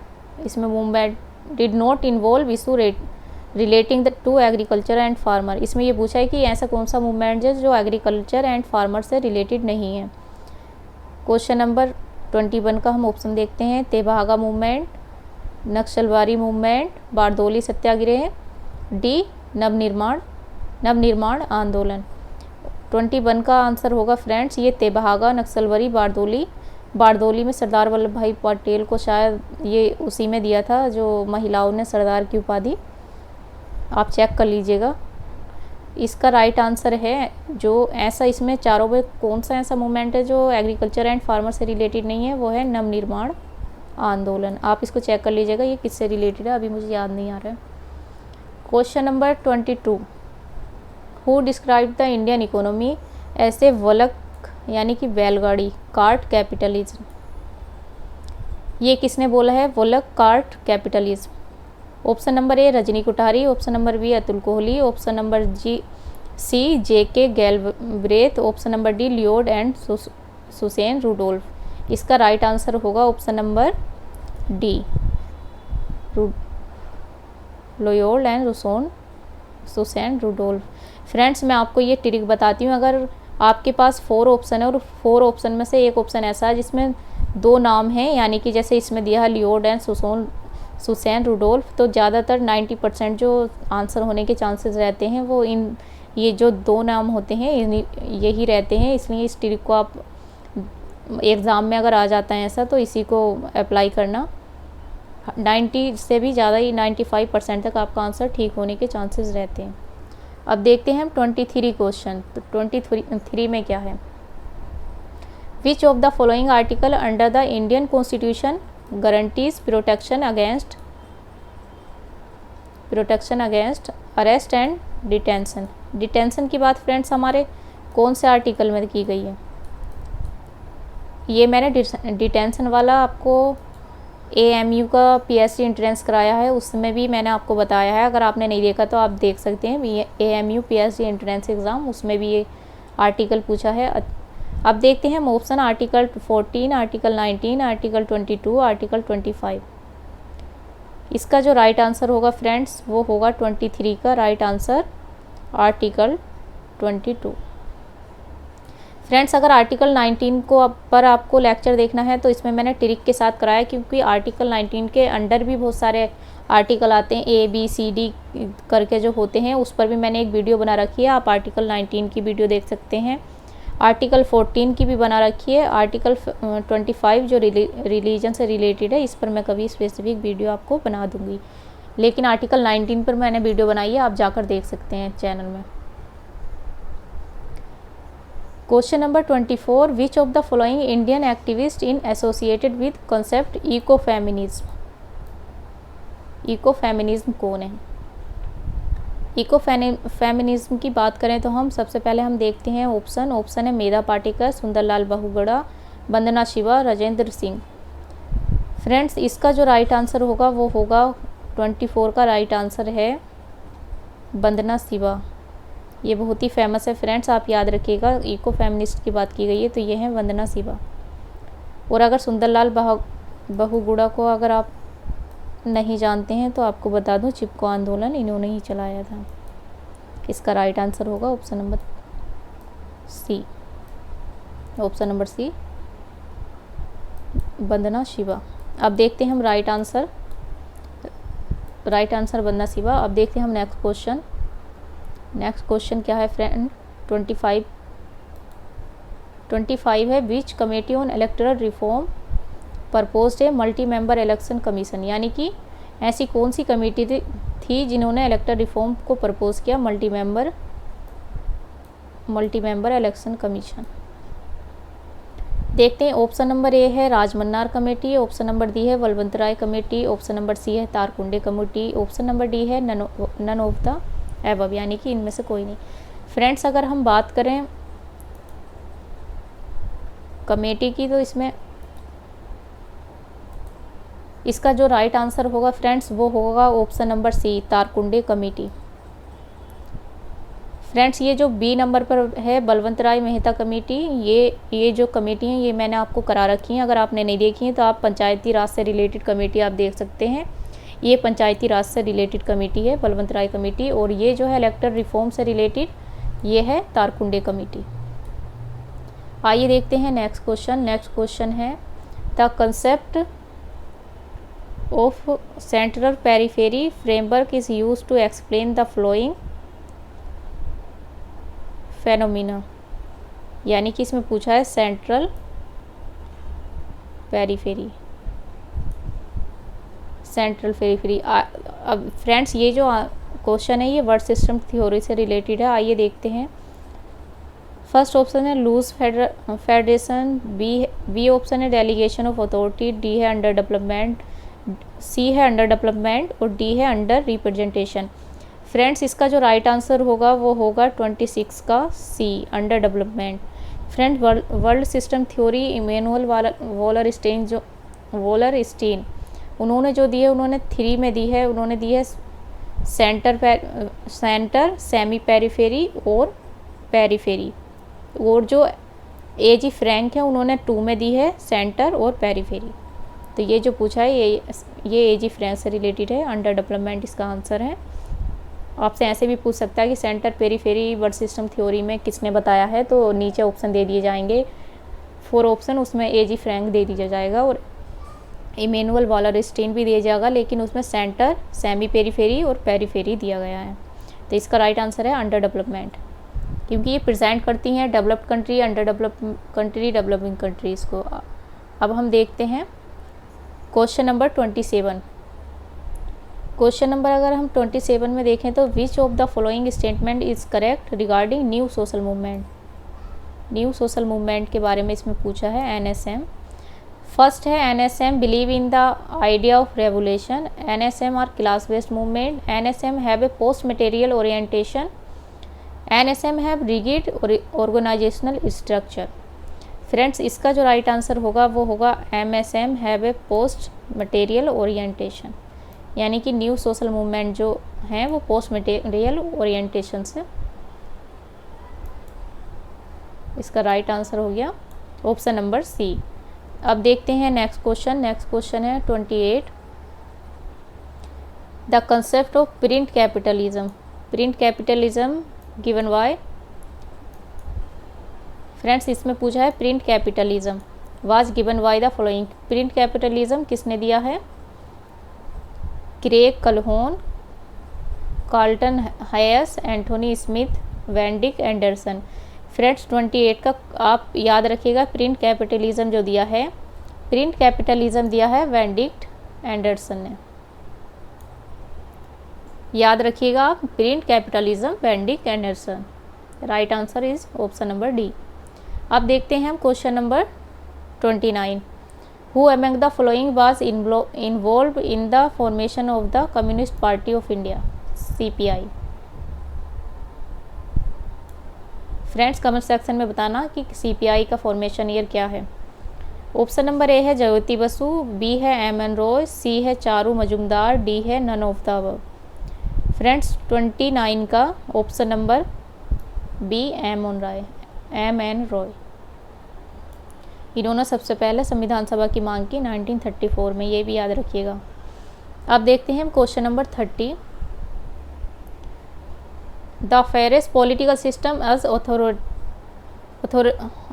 Speaker 1: इसमें movement did not involve issue relating the to agriculture and farmer. इसमें ये पूछा है कि ऐसा कौन सा मूवमेंट है जो एग्रीकल्चर एंड फार्मर से रिलेटेड नहीं है। क्वेश्चन नंबर 21 का हम ऑप्शन देखते हैं। Tebhaga movement, Naxalbari movement, Bardoli Satyagraha, D Navnirman आंदोलन। 21 का आंसर होगा फ्रेंड्स ये तेभागा, नक्सलवारी, बारदोली में सरदार वल्लभ भाई पटेल को शायद ये उसी में दिया था जो महिलाओं ने सरदार की उपाधि, आप चेक कर लीजिएगा। इसका राइट आंसर है जो ऐसा, इसमें चारों में कौन सा ऐसा मूवमेंट है जो एग्रीकल्चर एंड फार्मर से रिलेटेड नहीं है, वो है नवनिर्माण आंदोलन। आप इसको चेक कर लीजिएगा ये किससे रिलेटेड है, अभी मुझे याद नहीं आ रहा है। Question number 22, who describe the Indian economy as a bullock यानी कि बैलगाड़ी कार्ट कैपिटलिज्म। ये किसने बोला है, bullock cart capitalism. Option number A Rajni Kothari, option number B Atul Kohli, option number C J K. Galbraith, option number D Lloyd and Susanne Rudolph. इसका right answer होगा option number D, Lloyd and Susanne Rudolph. Friends मैं आपको ये trick बताती हूँ, अगर आपके पास 4 option है और 4 ऑप्शन में से एक ऑप्शन ऐसा है जिसमें 2 नाम हैं, यानी कि जैसे इसमें दिया है लियोड एंड सुसेन रुडोल्फ, तो ज़्यादातर 90% जो आंसर होने के चांसेस रहते हैं वो ये जो 2 नाम होते हैं यही रहते हैं। इसलिए इस ट्रिक को आप एग्ज़ाम में अगर आ जाता है ऐसा तो इसी को अप्लाई करना, 90 से भी ज़्यादा ही 95% तक आपका आंसर ठीक होने के चांसेस रहते हैं। अब देखते हैं हम 23 क्वेश्चन। तो 23 में क्या है, विच of the following article under the Indian constitution guarantees protection against arrest and detention. Detention की बात फ्रेंड्स हमारे कौन से आर्टिकल में की गई है, ये मैंने डिटेंशन वाला आपको AMU का PSC एंट्रेंस कराया है, उसमें भी मैंने आपको बताया है। अगर आपने नहीं देखा तो आप देख सकते हैं, AMU PSC एंट्रेंस एग्ज़ाम, उसमें भी ये आर्टिकल पूछा है। अब देखते हैं हम option, article 14, article 19, article 22, article 25। इसका जो राइट आंसर होगा फ्रेंड्स वो होगा 23 का राइट आंसर, आर्टिकल 22। फ्रेंड्स अगर आर्टिकल 19 को पर आपको लेक्चर देखना है तो इसमें मैंने ट्रिक के साथ कराया, क्योंकि आर्टिकल 19 के अंडर भी बहुत सारे आर्टिकल आते हैं, ABCD करके जो होते हैं, उस पर भी मैंने एक वीडियो बना रखी है, आप आर्टिकल 19 की वीडियो देख सकते हैं। आर्टिकल 14 की भी बना रखी है। आर्टिकल 25 जो रिलीजन से रिलेटेड है, इस पर मैं कभी स्पेसिफिक वीडियो आपको बना दूंगी, लेकिन आर्टिकल 19 पर मैंने वीडियो बनाई है, आप जाकर देख सकते हैं चैनल में। Question number 24, which of the following Indian activist in associated with concept eco feminism. Eco feminism कौन है? इको फेमिनिज्म की बात करें तो हम सबसे पहले हम देखते हैं ऑप्शन है मेधा पाटेकर, सुंदरलाल बहुगुणा, वंदना शिवा, राजेंद्र सिंह। फ्रेंड्स इसका जो राइट आंसर होगा वो होगा 24 का राइट आंसर है वंदना शिवा। ये बहुत ही फेमस है फ्रेंड्स, आप याद रखिएगा, इको फेमिनिस्ट की बात की गई है तो ये है वंदना शिवा। और अगर सुंदरलाल बहुगुणा को अगर आप नहीं जानते हैं तो आपको बता दूं, चिपको आंदोलन इन्होंने ही चलाया था। इसका राइट आंसर होगा option number C, option number C Vandana Shiva. अब देखते हैं हम राइट आंसर वंदना शिवा। अब देखते हैं हम नेक्स्ट क्वेश्चन क्या है फ्रेंड, 25 है, विच committee on electoral reform proposed a multi member election commission. यानी कि ऐसी कौन सी कमेटी थी जिन्होंने इलेक्टोरल रिफॉर्म को प्रपोज किया, मल्टी मेंबर इलेक्शन कमीशन। देखते हैं ऑप्शन नंबर ए है Rajamannar committee, option number D है बलवंत राय कमेटी, ऑप्शन नंबर सी है Tarkunde committee, option number D है नन ऑफ द एबव, यानी कि इनमें से कोई नहीं। फ्रेंड्स अगर हम बात करें कमेटी की तो इसका जो राइट आंसर होगा फ्रेंड्स वो होगा option number C, Tarkunde committee. Friends ये जो बी नंबर पर है बलवंत राय मेहता कमेटी, ये जो कमेटी है ये मैंने आपको करा रखी है, अगर आपने नहीं देखी है तो आप पंचायती राज से रिलेटेड कमेटी आप देख सकते हैं। ये पंचायती राज से रिलेटेड कमेटी है बलवंत राय कमेटी, और ये जो है इलेक्टोरल रिफॉर्म से रिलेटेड ये है तारकुंडे कमेटी। आइए देखते हैं नेक्स्ट क्वेश्चन है the concept of central periphery framework is used to explain the flowing phenomena. यानी कि इसमें पूछा है सेंट्रल पेरिफेरी। अब फ्रेंड्स ये जो क्वेश्चन है ये वर्ड सिस्टम थ्योरी से रिलेटेड है। आइए देखते हैं फर्स्ट ऑप्शन है लूज फेडरेशन, बी ऑप्शन है डेलीगेशन ऑफ अथॉरिटी, डी है अंडर डेवलपमेंट, सी है अंडर डेवलपमेंट और डी है अंडर रिप्रेजेंटेशन। फ्रेंड्स इसका जो राइट आंसर होगा वो होगा 26 का C, under development. Friend world system theory Immanuel Wallerstein उन्होंने जो दी है, उन्होंने 3 में दी है। उन्होंने दी है सेंटर, सेमी पेरिफेरी और पेरिफेरी। और जो एजी फ्रैंक है उन्होंने 2 में दी है, सेंटर और पेरिफेरी। तो ये जो पूछा है ये एजी फ्रैंक से रिलेटेड है, अंडर डेवलपमेंट इसका आंसर है। आपसे ऐसे भी पूछ सकता है कि centre periphery world system theory में किसने बताया है, तो नीचे ऑप्शन दे दिए जाएंगे 4 ऑप्शन, उसमें एजी फ्रैंक दे दिया जाएगा और इमैनुअल वॉलरस्टीन भी दिया जाएगा, लेकिन उसमें सेंटर, सेमी पेरिफेरी और पेरिफेरी दिया गया है। तो इसका राइट आंसर है अंडर डेवलपमेंट, क्योंकि ये प्रेजेंट करती हैं developed country, under developed country, developing countries को। अब हम देखते हैं क्वेश्चन नंबर 27। क्वेश्चन नंबर अगर हम 27 में देखें तो which of the following statement is correct regarding new social movement. New social movement के बारे में इसमें पूछा है, एनएसएम। फर्स्ट है NSM believe in the idea of revolution, NSM are class based movement, NSM have a post material orientation, NSM have rigid organisational structure. Friends इसका जो right answer होगा वो होगा MSM have a post material orientation, यानी कि new social movement जो हैं वो पोस्ट मटेरियल ओरिएंटेशन से। इसका राइट आंसर हो गया ऑप्शन नंबर सी। अब देखते हैं नेक्स्ट क्वेश्चन। नेक्स्ट क्वेश्चन है 28। The concept of print capitalism, print capitalism given by. Friends इसमें पूछा है print capitalism was given by the following. Print capitalism किसने दिया है? Craig Calhoun, Carlton Hayes, Anthony Smith, Benedict Anderson. Friends 28 का आप याद रखिएगा, प्रिंट कैपिटलिज्म जो दिया है, प्रिंट कैपिटलिज्म दिया है वेंडिक्ट एंडरसन ने। याद रखिएगा आप, print capitalism Benedict Anderson. Right answer is option number D. अब देखते हैं हम question number 29। Who among the following was involved in the formation of the Communist Party of India, CPI? Friends comment section में बताना कि CPI का formation year क्या है। ऑप्शन नंबर ए है ज्योति बसु, बी है एम.एन. रॉय, सी है चारू मजुमदार, डी है none of the above. Friends 29 का option number B M N. Roy. इन्होंने सबसे पहले संविधान सभा की मांग की 1934 में, ये भी याद रखिएगा। अब देखते हैं हम question number 30। The fairest political system as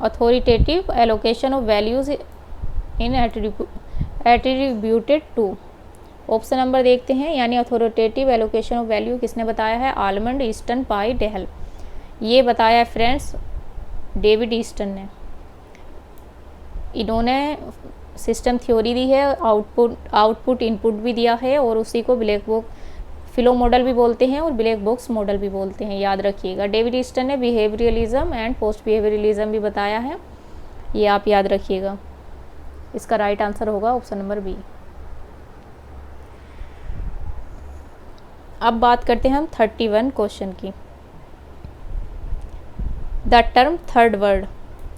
Speaker 1: authoritative allocation of values in attributed to. Option number देखते हैं, यानी अथॉरिटेटिव एलोकेशन ऑफ वैल्यू किसने बताया है? आलमंड, ईस्टन, पाई, डेहल। ये बताया है फ्रेंड्स डेविड ईस्टन ने। इन्होंने सिस्टम थ्योरी दी है, आउटपुट इनपुट भी दिया है, और उसी को ब्लैक बॉक्स फिलो मॉडल भी बोलते हैं और ब्लैक बॉक्स मॉडल भी बोलते हैं, याद रखिएगा। डेविड ईस्टन ने बिहेवियरलिज्म एंड पोस्ट बिहेवियरलिज्म भी बताया है, ये आप याद रखिएगा। इसका राइट आंसर होगा ऑप्शन नंबर बी। अब बात करते हैं हम 31 क्वेश्चन की। द टर्म थर्ड वर्ल्ड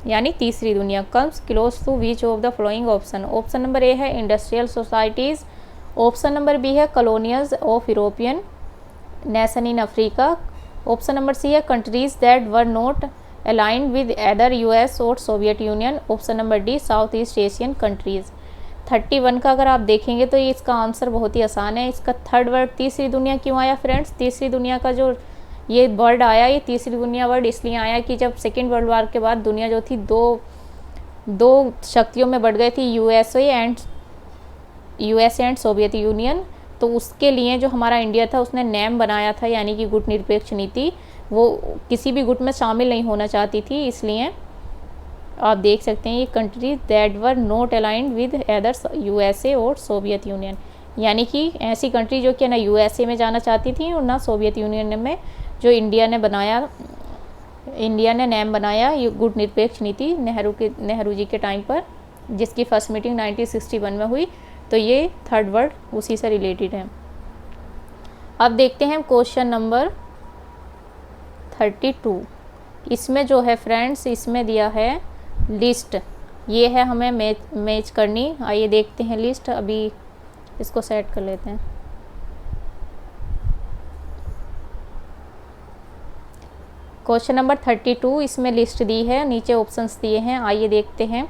Speaker 1: यानी तीसरी दुनिया comes close to which of the following option. Option number A है industrial societies, option number B है colonials of European nation in Africa, option number C है countries that were not aligned with other US और Soviet Union, option number D South East Asian countries. 31 का अगर आप देखेंगे तो ये इसका आंसर बहुत ही आसान है। इसका थर्ड वर्ड तीसरी दुनिया क्यों आया फ्रेंड्स? तीसरी दुनिया का जो ये वर्ड आया, ये तीसरी दुनिया वर्ड इसलिए आया कि जब सेकेंड वर्ल्ड वार के बाद दुनिया जो थी दो शक्तियों में बढ़ गई थी, यूएसए एंड सोवियत यूनियन। तो उसके लिए जो हमारा इंडिया था उसने नेम बनाया था, यानी कि गुट निरपेक्ष नीति, वो किसी भी गुट में शामिल नहीं होना चाहती थी। इसलिए आप देख सकते हैं ये country that were not aligned with other USA और सोवियत यूनियन, यानी कि ऐसी कंट्री जो कि ना यूएसए में जाना चाहती थी और ना सोवियत यूनियन में, जो इंडिया ने बनाया इंडिया ने नेम बनाया ये गुट निरपेक्ष नीति नेहरू जी के टाइम पर, जिसकी फर्स्ट मीटिंग 1961 में हुई। तो ये थर्ड वर्ड उसी से रिलेटेड है। अब देखते हैं क्वेश्चन नंबर 32। इसमें जो है फ्रेंड्स, इसमें दिया है लिस्ट, ये है हमें मैच करनी। आइए देखते हैं लिस्ट, अभी इसको सेट कर लेते हैं। क्वेश्चन नंबर 32, इसमें लिस्ट दी है, नीचे ऑप्शंस दिए हैं, आइए देखते हैं।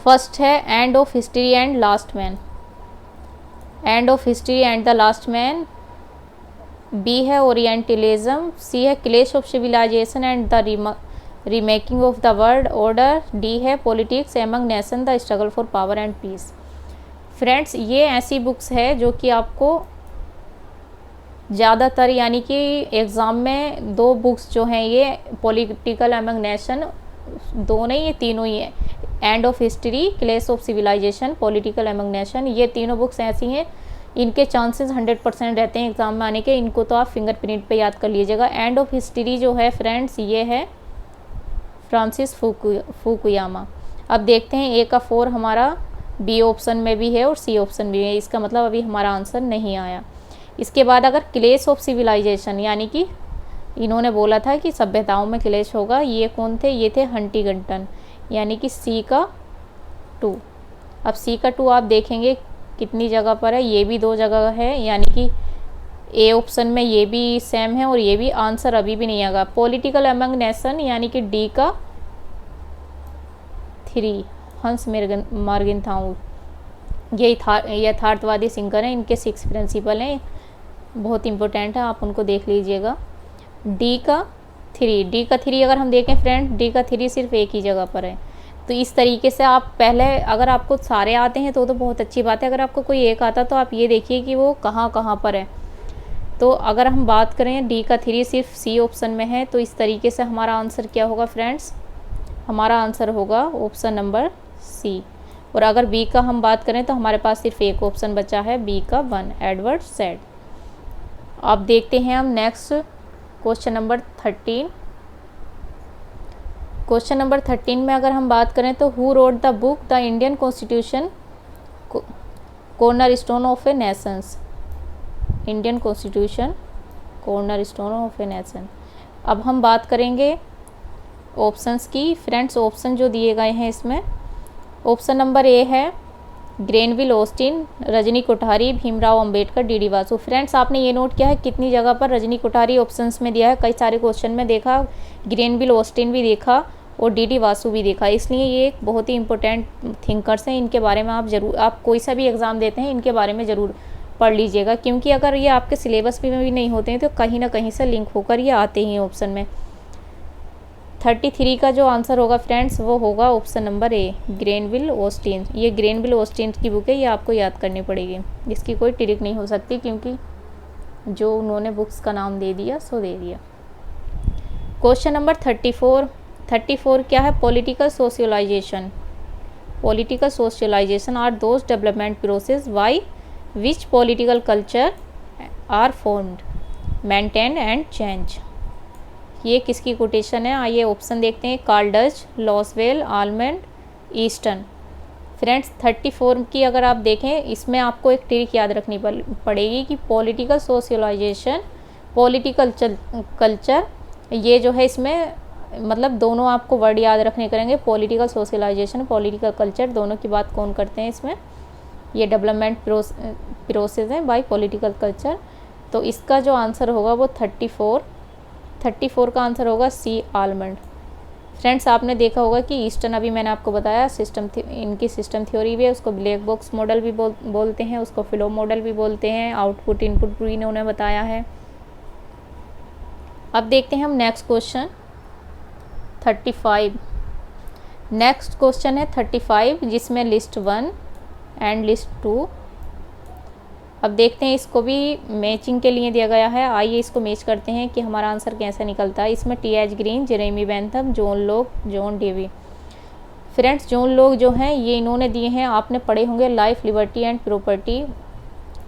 Speaker 1: फर्स्ट है end of history and last man, end of history and the last man. B है ओरिएंटलिज्म। सी है clash of civilization and the remaking of the world order. D है politics among nation the struggle for power and peace. Friends, ये ऐसी books है जो कि आपको ज़्यादातर, यानी कि एग्ज़ाम में दो बुक्स जो हैं ये पॉलिटिकल एमंग नेशन, दो नहीं ये तीनों ही है। End of history, clash of civilisation, political among nation, ये तीनों बुक्स ऐसी हैं इनके चांसेस 100% रहते हैं एग्ज़ाम में आने के। इनको तो आप फिंगरप्रिंट पे याद कर लीजिएगा। एंड ऑफ हिस्ट्री जो है फ्रेंड्स, ये है फ्रांसिस फुकुयामा। अब देखते हैं, ए का 4 हमारा बी ऑप्शन में भी है और सी ऑप्शन में भी है, इसका मतलब अभी हमारा आंसर नहीं आया। इसके बाद अगर क्लैश ऑफ सिविलाइजेशन, यानी कि इन्होंने बोला था कि सभ्यताओं में क्लैश होगा, ये कौन थे? ये थे हंटिंगटन, यानी कि सी का 2। अब सी का 2 आप देखेंगे कितनी जगह पर है, ये भी 2 जगह है, यानी कि ए ऑप्शन में ये भी सेम है और ये भी। आंसर अभी भी नहीं आएगा। पॉलिटिकल एमंग नेशन, यानी कि डी का 3, हंस मार्गिनथाउ, ये यथार्थवादी सिंकर हैं, इनके 6 प्रिंसिपल हैं, बहुत इंपॉर्टेंट है, आप उनको देख लीजिएगा। डी का 3 अगर हम देखें फ्रेंड, डी का 3 सिर्फ एक ही जगह पर है। तो इस तरीके से आप पहले, अगर आपको सारे आते हैं तो बहुत अच्छी बात है, अगर आपको कोई एक आता तो आप ये देखिए कि वो कहाँ कहाँ पर है। तो अगर हम बात करें डी का 3 सिर्फ सी ऑप्शन में है, तो इस तरीके से हमारा आंसर क्या होगा फ्रेंड्स? हमारा आंसर होगा ऑप्शन नंबर सी। और अगर बी का हम बात करें तो हमारे पास सिर्फ एक ऑप्शन बचा है, बी का 1, एडवर्ड सैड। अब देखते हैं हम next question number 13। Question number 13 में अगर हम बात करें तो who wrote the book the Indian constitution corner stone of A Nations, Indian constitution corner stone of a nation. अब हम बात करेंगे ऑप्शंस की। फ्रेंड्स, ऑप्शन जो दिए गए हैं इसमें, ऑप्शन नंबर ए है Granville Austin, Rajni Kothari, Bhimrao Ambedkar, D D Vasu. Friends, आपने ये नोट किया है कितनी जगह पर रजनी कोठारी ऑप्शंस में दिया है? कई सारे क्वेश्चन में देखा, ग्रेनविल ऑस्टिन भी देखा और डी डी वासु भी देखा, इसलिए ये एक बहुत ही इंपॉर्टेंट थिंकर्स हैं। इनके बारे में आप कोई सा भी एग्ज़ाम देते हैं इनके बारे में ज़रूर पढ़ लीजिएगा, क्योंकि अगर ये आपके सिलेबस में भी नहीं होते हैं तो कहीं ना कहीं से लिंक होकर ये आते ही ऑप्शन में। 33 का जो आंसर होगा फ्रेंड्स वो होगा ऑप्शन नंबर ए, ग्रेनविल ऑस्टिन। ये ग्रेनविल ऑस्टिन की बुक है, ये आपको याद करनी पड़ेगी, इसकी कोई ट्रिक नहीं हो सकती, क्योंकि जो उन्होंने बुक्स का नाम दे दिया सो दे दिया। क्वेश्चन नंबर 34 क्या है? Political socialisation. Political socialisation are those development process by which political culture are formed, maintain and change. ये किसकी कोटेशन है? आइए ऑप्शन देखते हैं, Karl Deutsch, Lasswell, Almond, Easton. Friends, 34 की अगर आप देखें, इसमें आपको एक ट्रिक याद रखनी पड़ेगी कि पॉलिटिकल सोशलाइजेशन, पॉलिटिकल कल्चर, ये जो है इसमें मतलब दोनों आपको वर्ड याद रखने करेंगे। पॉलिटिकल सोशलाइजेशन, पॉलिटिकल कल्चर, दोनों की बात कौन करते हैं इसमें? ये डेवलपमेंट प्रोसेस है बाय पॉलिटिकल कल्चर। तो इसका जो आंसर होगा वो 34 का आंसर होगा सी, आलमंड। फ्रेंड्स, आपने देखा होगा कि ईस्टर्न, अभी मैंने आपको बताया इनकी सिस्टम थ्योरी भी है, उसको ब्लैक बॉक्स मॉडल भी बोलते हैं, उसको फ्लो मॉडल भी बोलते हैं, आउटपुट इनपुट भी इन्होंने बताया है। अब देखते हैं हम नेक्स्ट क्वेश्चन 35। नेक्स्ट क्वेश्चन है 35, जिसमें लिस्ट 1 एंड लिस्ट 2। अब देखते हैं, इसको भी मैचिंग के लिए दिया गया है। आइए इसको मैच करते हैं कि हमारा आंसर कैसा निकलता है। इसमें TH. Green, Jeremy Bentham, John Locke, John Dewey. Friends, John Locke जो हैं ये इन्होंने दिए हैं, आपने पढ़े होंगे life, liberty and property.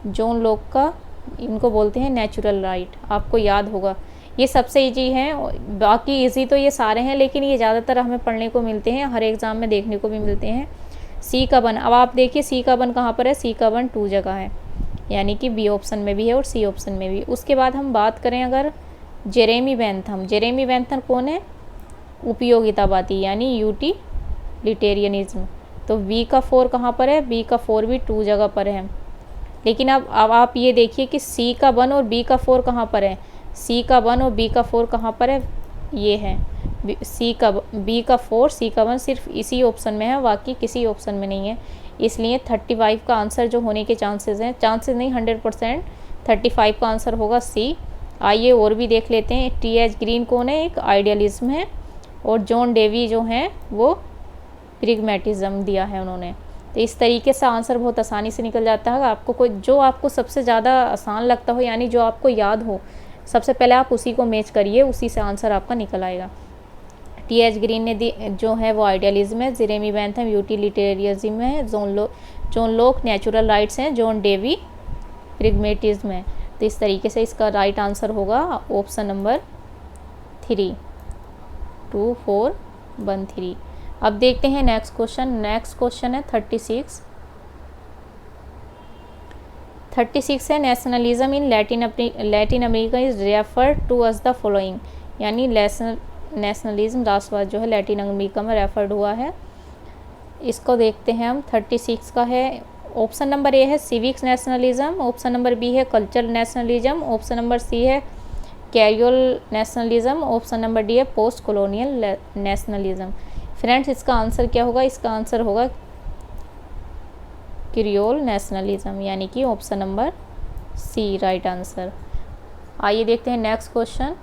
Speaker 1: John Locke का इनको बोलते हैं नेचुरल राइट, आपको याद होगा। ये सबसे इजी हैं। बाकी इजी तो ये सारे हैं, लेकिन ये ज़्यादातर हमें पढ़ने को मिलते हैं, हर एग्ज़ाम में देखने को भी मिलते हैं। सी का 1, अब आप देखिए सी का 1 कहाँ पर है, सी का 1 2 जगह है, यानी कि बी ऑप्शन में भी है और सी ऑप्शन में भी। उसके बाद हम बात करें अगर जेरेमी बेंथम, जेरेमी बेंथम कौन है, उपयोगितावादी यानी यूटिलिटेरियनिज्म। तो बी का 4 कहाँ पर है, बी का 4 भी 2 जगह पर है। लेकिन अब आप ये देखिए कि सी का 1 और बी का 4 कहाँ पर है, सी का 1 और बी का 4 कहाँ पर है, ये है सी का बी का 4 सी का 1 सिर्फ इसी ऑप्शन में है, बाकी किसी ऑप्शन में नहीं है। इसलिए 35 का आंसर जो होने के चांसेस हैं, चांसेस नहीं 100%, 35 का आंसर होगा सी। आइए और भी देख लेते हैं। टी.एच. ग्रीन कौन है, एक आइडियलिज्म है, और जॉन डेवी जो हैं वो प्रिग्मेटिज्म दिया है उन्होंने। तो इस तरीके से आंसर बहुत आसानी से निकल जाता है। आपको कोई जो आपको सबसे ज़्यादा आसान लगता हो, यानी जो आपको याद हो, सबसे पहले आप उसी को मैच करिए, उसी से आंसर आपका निकल आएगा। टी.एच. ग्रीन ने जो है वो आइडियलिज्म है, जेरेमी बेंथम यूटिलिटेरियनिज्म है, जॉन लोक नेचुरल राइट्स हैं, जॉन डेवी प्रिग्मेटिज्म है। तो इस तरीके से इसका राइट आंसर होगा ऑप्शन नंबर 3, 2 4 1 3। अब देखते हैं नेक्स्ट क्वेश्चन। नेक्स्ट क्वेश्चन है 36 है, nationalism in Latin America is referred to us the following, यानी नेशनलिज्म राष्ट्रवाद जो है लैटिन अमेरिका में रेफर्ड हुआ है। इसको देखते हैं हम। 36 का है, ऑप्शन नंबर ए है civics nationalism, option number B है cultural nationalism, option number C है creole nationalism, option number D है पोस्ट कॉलोनियल नेशनलिज्म। फ्रेंड्स इसका आंसर क्या होगा, इसका आंसर होगा क्रियोल नेशनलिज्म, यानी कि option number C right answer. आइए देखते हैं नेक्स्ट क्वेश्चन।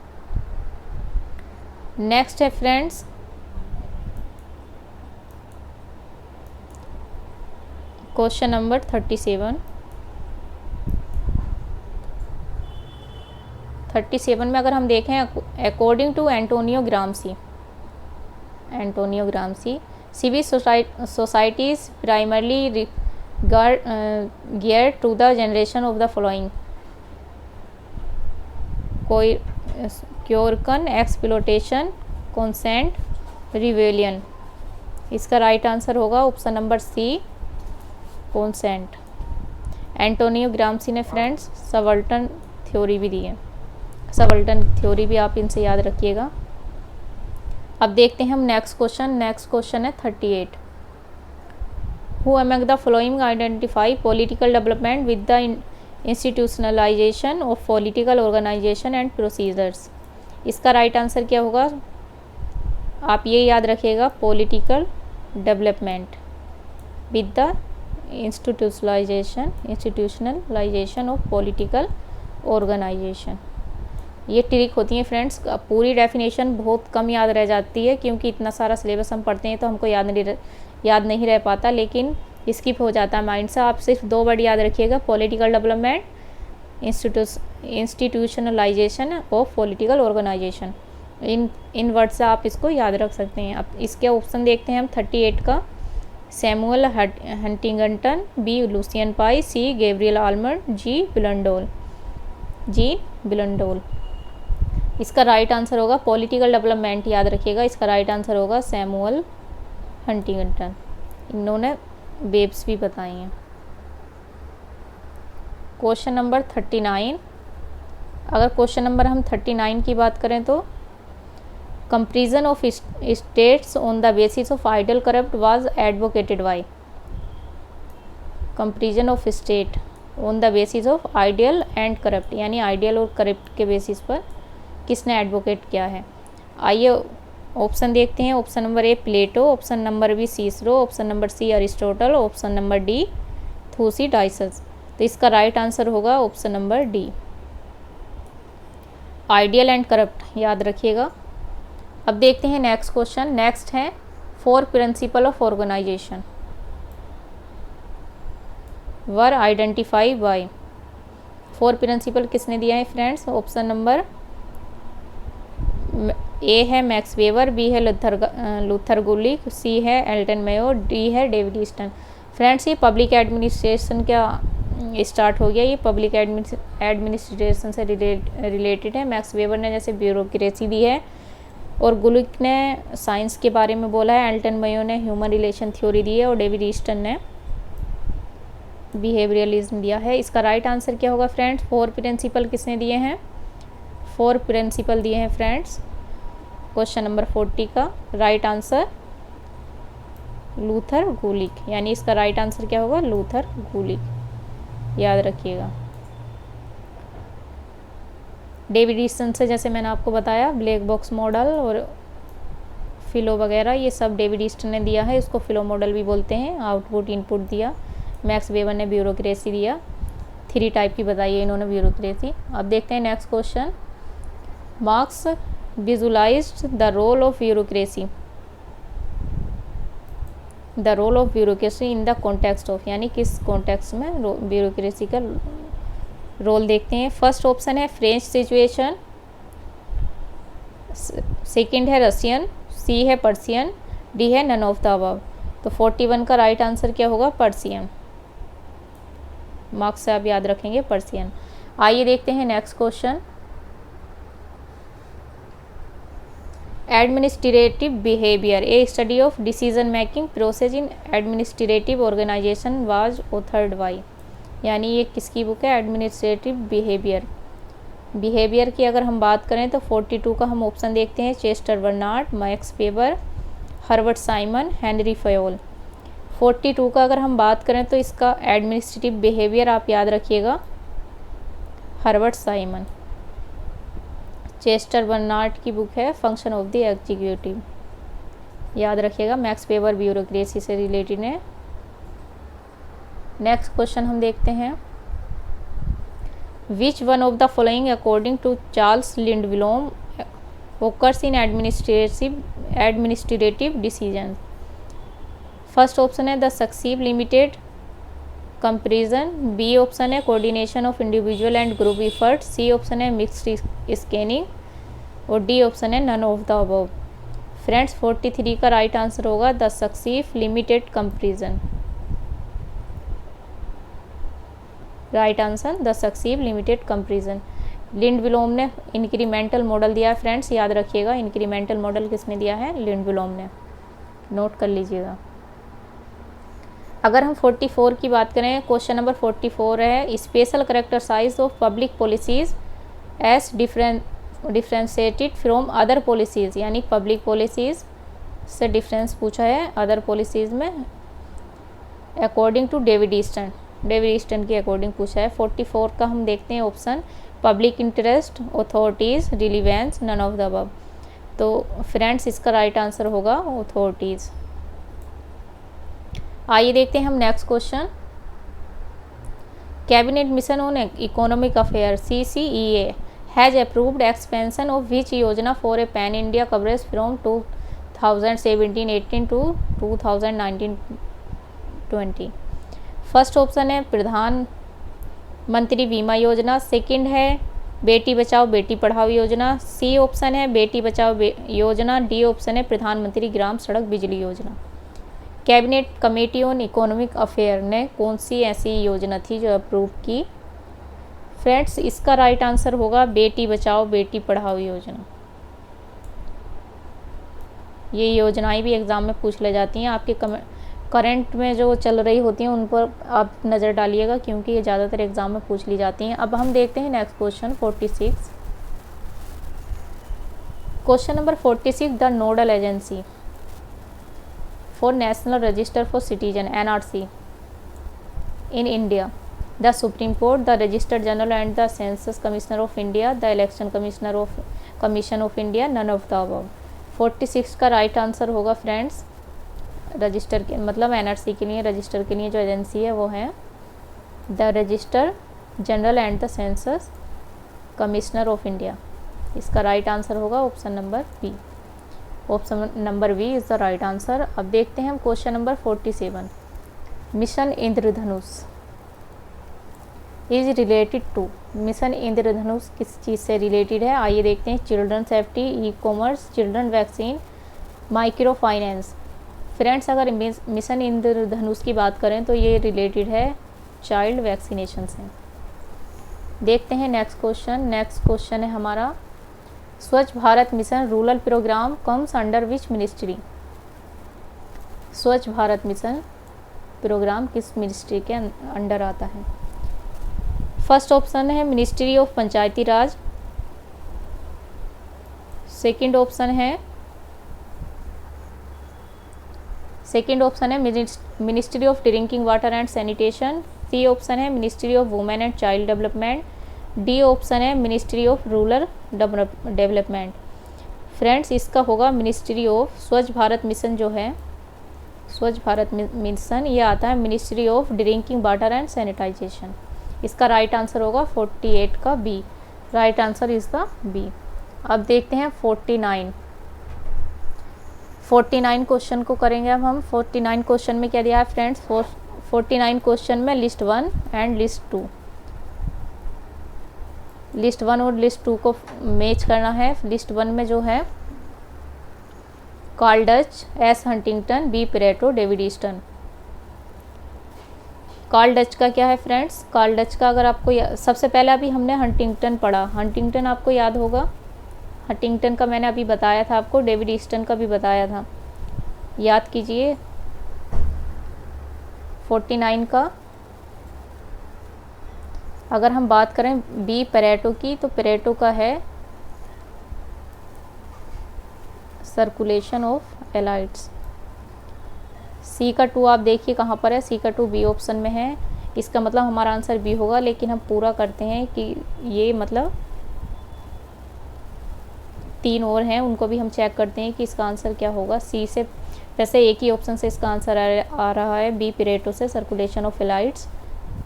Speaker 1: नेक्स्ट है फ्रेंड्स क्वेश्चन नंबर 37 में अगर हम देखें, according to Antonio Gramsci civil societies primarily geared to the generation of the following: coercion, exploitation, consent, rebellion. इसका राइट आंसर होगा option number C consent. Antonio Gramsci ने friends subaltern theory भी दी है, सबाल्टर्न थ्योरी भी आप इनसे याद रखिएगा। अब देखते हैं हम नेक्स्ट क्वेश्चन। नेक्स्ट क्वेश्चन है 38। Who among the following identify political development with the institutionalization of political organization and procedures? इसका राइट आंसर क्या होगा, आप ये याद रखिएगा, political development with the institutionalization of political organization. ये ट्रिक होती है फ्रेंड्स, पूरी डेफिनेशन बहुत कम याद रह जाती है, क्योंकि इतना सारा सिलेबस हम पढ़ते हैं तो हमको याद नहीं रह पाता, लेकिन स्किप हो जाता है माइंड से। आप सिर्फ 2 वर्ड याद रखिएगा, political development, institutionalization of political organization. इन वर्ड से आप इसको याद रख सकते हैं। अब इसके ऑप्शन देखते हैं हम 38 का। सैमुअल हंटिंगटन, बी लूसियन पाई, सी गैब्रियल आल्मर, जी बिलंडोल। इसका राइट आंसर होगा पॉलिटिकल डेवलपमेंट, याद रखिएगा। इसका राइट आंसर होगा सैमुअल हंटिंगटन। इन्होंने वेब्स भी बताई हैं। Question number 39। अगर क्वेश्चन नंबर हम 39 की बात करें तो comparison of states on the basis of ideal corrupt was advocated by. Comparison of state on the basis of ideal and corrupt, यानी आइडियल और करप्ट के बेसिस पर किसने एडवोकेट किया है। आइए ऑप्शन देखते हैं। Option number A Plato, option number B Cicero, option number C Aristotle, option number D Thucydides. तो इसका राइट आंसर होगा option number D, ideal and corrupt, याद रखिएगा। अब देखते हैं नेक्स्ट क्वेश्चन। नेक्स्ट है 4 principle of organization were identify by. 4 principle किसने दिया है फ्रेंड्स। ऑप्शन नंबर ए है मैक्स वेबर, बी है लूथर गुलिक, सी है एल्टन मेयो, डी है डेविड ईस्टन। फ्रेंड्स ये पब्लिक एडमिनिस्ट्रेशन का स्टार्ट हो गया। ये पब्लिक एडमिनिस्ट्रेशन से रिलेटेड है। मैक्स वेबर ने जैसे ब्यूरोक्रेसी दी है, और गुलिक ने साइंस के बारे में बोला है। एल्टन मेयो ने ह्यूमन रिलेशन थ्योरी दी है, और डेविड ईस्टन ने बिहेवियरलिज्म दिया है। इसका राइट आंसर क्या होगा फ्रेंड्स? 4 प्रिंसिपल किसने दिए हैं? 4 प्रिंसिपल दिए हैं फ्रेंड्स। क्वेश्चन नंबर 40 का राइट आंसर लूथर गुलिक, यानी इसका राइट आंसर क्या होगा? लूथर गुलिक, याद रखिएगा। डेविड ईस्टन से जैसे मैंने आपको बताया ब्लैक बॉक्स मॉडल और फिलो वगैरह ये सब डेविड ईस्टन ने दिया है, इसको फिलो मॉडल भी बोलते हैं। आउटपुट इनपुट दिया। मैक्स वेबर ने ब्यूरोक्रेसी दिया। 3 टाइप की बताई है इन्होंने ब्यूरोक्रेसी। अब देखते हैं next question. Marx visualized the role of bureaucracy, the role of bureaucracy in the context of, यानी किस कॉन्टेक्स्ट में ब्यूरोक्रेसी का रोल देखते हैं। फर्स्ट ऑप्शन है फ्रेंच सिचुएशन, सेकंड है रशियन, सी है पर्सियन, डी है नन ऑफ द अबव। तो 41 का राइट आंसर क्या होगा? पर्सियन। मार्क्स से आप याद रखेंगे पर्सियन। आइए देखते हैं next question. Administrative behaviour, a study of decision making process in administrative organization was authored by, यानी ये किसकी बुक है? Administrative behaviour. बिहेवियर की अगर हम बात करें तो 42 का हम ऑप्शन देखते हैं। Chester Barnard, max weber, Herbert Simon, Henry Fayol. 42 का अगर हम बात करें तो इसका एडमिनिस्ट्रेटिव बिहेवियर आप याद रखिएगा, हर्बर्ट साइमन। चेस्टर बर्नार्ड की बुक है फंक्शन ऑफ द एग्जीक्यूटिव, याद रखिएगा। मैक्स वेबर ब्यूरोक्रेसी से रिलेटेड है। नेक्स्ट क्वेश्चन हम देखते हैं। Which one of the following according to Charles Lindblom occurs in administrative decision. First option है the successive limited comparison, B option है coordination of individual and group effort, C option है mixed scanning, और D option है none of the above. Friends 43 का right answer होगा the successive limited comparison. Right answer the successive limited comparison. Lindblom ने incremental model दिया है friends, याद रखिएगा। इंक्रीमेंटल मॉडल किसने दिया है? लिंडब्लोम ने, नोट कर लीजिएगा। अगर हम 44 की बात करें, क्वेश्चन नंबर 44 है special characterize of public policies as differentiated from other policies, यानी पब्लिक पॉलिसीज़ से डिफरेंस पूछा है अदर पॉलिसीज़ में according to David Easton. David Easton के अकॉर्डिंग पूछा है। 44 का हम देखते हैं option public interest, authorities, relevance, none of the above. तो फ्रेंड्स इसका राइट आंसर होगा अथॉरिटीज़। आइए देखते हैं हम next question. Cabinet mission on economic affair CCEA has approved expansion of which योजना for a pan India coverage from 2017-18 to 2019-20। First option है प्रधानमंत्री बीमा योजना, सेकंड है बेटी बचाओ बेटी पढ़ाओ योजना, सी ऑप्शन है बेटी बचाओ योजना, डी ऑप्शन है प्रधानमंत्री ग्राम सड़क बिजली योजना। Cabinet committee on economic affair ने कौन सी ऐसी योजना थी जो अप्रूव की? फ्रेंड्स इसका राइट आंसर होगा बेटी बचाओ बेटी पढ़ाओ योजना। ये योजनाएं भी एग्ज़ाम में पूछ ले जाती हैं, आपके करंट में जो चल रही होती हैं उन पर आप नज़र डालिएगा, क्योंकि ये ज़्यादातर एग्ज़ाम में पूछ ली जाती हैं। अब हम देखते हैं next question 46। Question number 46 the nodal agency for national register for citizen NRC in India, the Supreme Court, the Registrar General and the Census Commissioner of India, the Election Commission of India, none of the above। 46 का right answer होगा friends register के मतलब NRC के लिए, register के लिए जो agency है वो है the register general and the census commissioner of India. इसका राइट आंसर होगा option number B. Option number B is the right answer. अब देखते हैं हम question number 47। Mission Indradhanush is related to, mission Indradhanush किस चीज़ से रिलेटेड है? आइए देखते हैं। Children safety, e commerce, children vaccine, micro finance. Friends अगर मिशन इंद्रधनुष की बात करें तो ये रिलेटेड है चाइल्ड वैक्सीनेशन हैं। देखते हैं नेक्स्ट क्वेश्चन है हमारा, Swachh Bharat mission rural programme comes under which ministry. Swachh Bharat mission programme किस मिनिस्ट्री के अंडर आता है? फर्स्ट ऑप्शन है ministry of Panchayati Raj, second option है ministry of drinking water and sanitation, C option है ministry of women and child development, D option है ministry of rural development. Friends, इसका होगा मिनिस्ट्री ऑफ स्वच्छ भारत मिशन जो है, स्वच्छ भारत मिशन, ये आता है ministry of drinking water and sanitization. इसका राइट आंसर होगा 48 का B. Right answer is the B. अब देखते हैं 49 क्वेश्चन को करेंगे अब हम। 49 क्वेश्चन में क्या दिया है फ्रेंड्स? 49 क्वेश्चन में लिस्ट 1 एंड लिस्ट 2, लिस्ट 1 और लिस्ट 2 को मैच करना है। लिस्ट 1 में जो है Karl Deutsch, S Huntington, B Pareto, David Easton. Karl Deutsch का क्या है फ्रेंड्स? कार्ल डच का अगर आपको सबसे पहले अभी हमने हंटिंगटन पढ़ा, हंटिंगटन आपको याद होगा, हंटिंगटन का मैंने अभी बताया था आपको, डेविड ईस्टन का भी बताया था, याद कीजिए। 49 का अगर हम बात करें बी पेरेटो की, तो पेरेटो का है सर्कुलेशन ऑफ एलाइट्स। सी का 2 आप देखिए कहाँ पर है, सी का 2 बी ऑप्शन में है। इसका मतलब हमारा आंसर बी होगा, लेकिन हम पूरा करते हैं कि ये मतलब 3 और हैं, उनको भी हम चेक करते हैं कि इसका आंसर क्या होगा। सी से वैसे एक ही ऑप्शन से इसका आंसर आ रहा है, बी पेरेटो से सर्कुलेशन ऑफ एलाइट्स,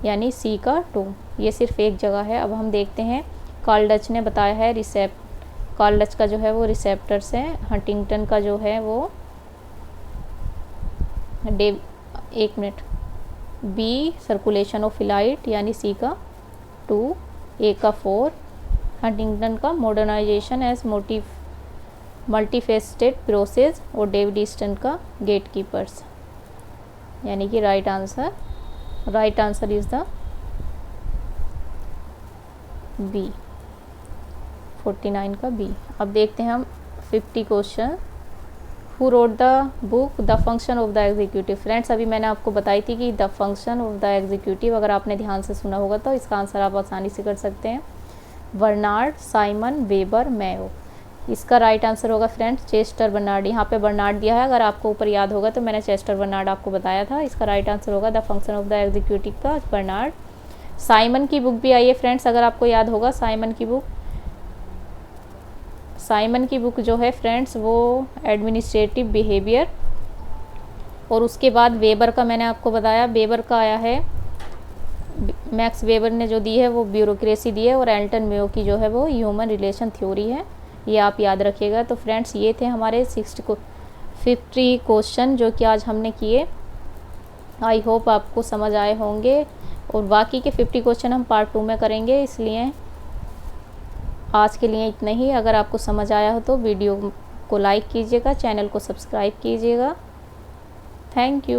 Speaker 1: यानी सी का 2। ये सिर्फ एक जगह है। अब हम देखते हैं कार्ल डच ने बताया है कार्ल डच का जो है वो रिसेप्टर्स है, हंटिंगटन का जो है वो एक minute, B circulation of elite यानी सी का 2, ए का 4, हंटिंगटन का मॉडर्नाइजेशन एज मल्टीफेस्टेड प्रोसेस, और डेविड ईस्टन का गेट कीपर्स, यानी कि right answer is the B, 49 का बी। अब देखते हैं हम 50 question. Who wrote the book the function of the executive. Friends, अभी मैंने आपको बताई थी कि the function of the executive, अगर आपने ध्यान से सुना होगा तो इसका आंसर आप आसानी से कर सकते हैं। Barnard, Simon, Weber, Mayo. इसका राइट आंसर होगा फ्रेंड्स चेस्टर बर्नार्ड। यहाँ पे बर्नार्ड दिया है, अगर आपको ऊपर याद होगा तो मैंने चेस्टर बर्नार्ड आपको बताया था। इसका राइट आंसर होगा the function of the executive का बर्नार्ड। साइमन की बुक भी आई है फ्रेंड्स, अगर आपको याद होगा साइमन की बुक जो है फ्रेंड्स वो एडमिनिस्ट्रेटिव बिहेवियर, और उसके बाद वेबर का मैंने आपको बताया, वेबर का आया है, मैक्स वेबर ने जो दी है वो ब्यूरोक्रेसी दी है, और एल्टन मेयो की जो है वो ह्यूमन रिलेशन थ्योरी है, ये आप याद रखिएगा। तो फ्रेंड्स, ये थे हमारे 50 क्वेश्चन जो कि आज हमने किए। आई होप आपको समझ आए होंगे, और बाकी के 50 क्वेश्चन हम पार्ट 2 में करेंगे, इसलिए आज के लिए इतना ही। अगर आपको समझ आया हो तो वीडियो को लाइक कीजिएगा, चैनल को सब्सक्राइब कीजिएगा। Thank you.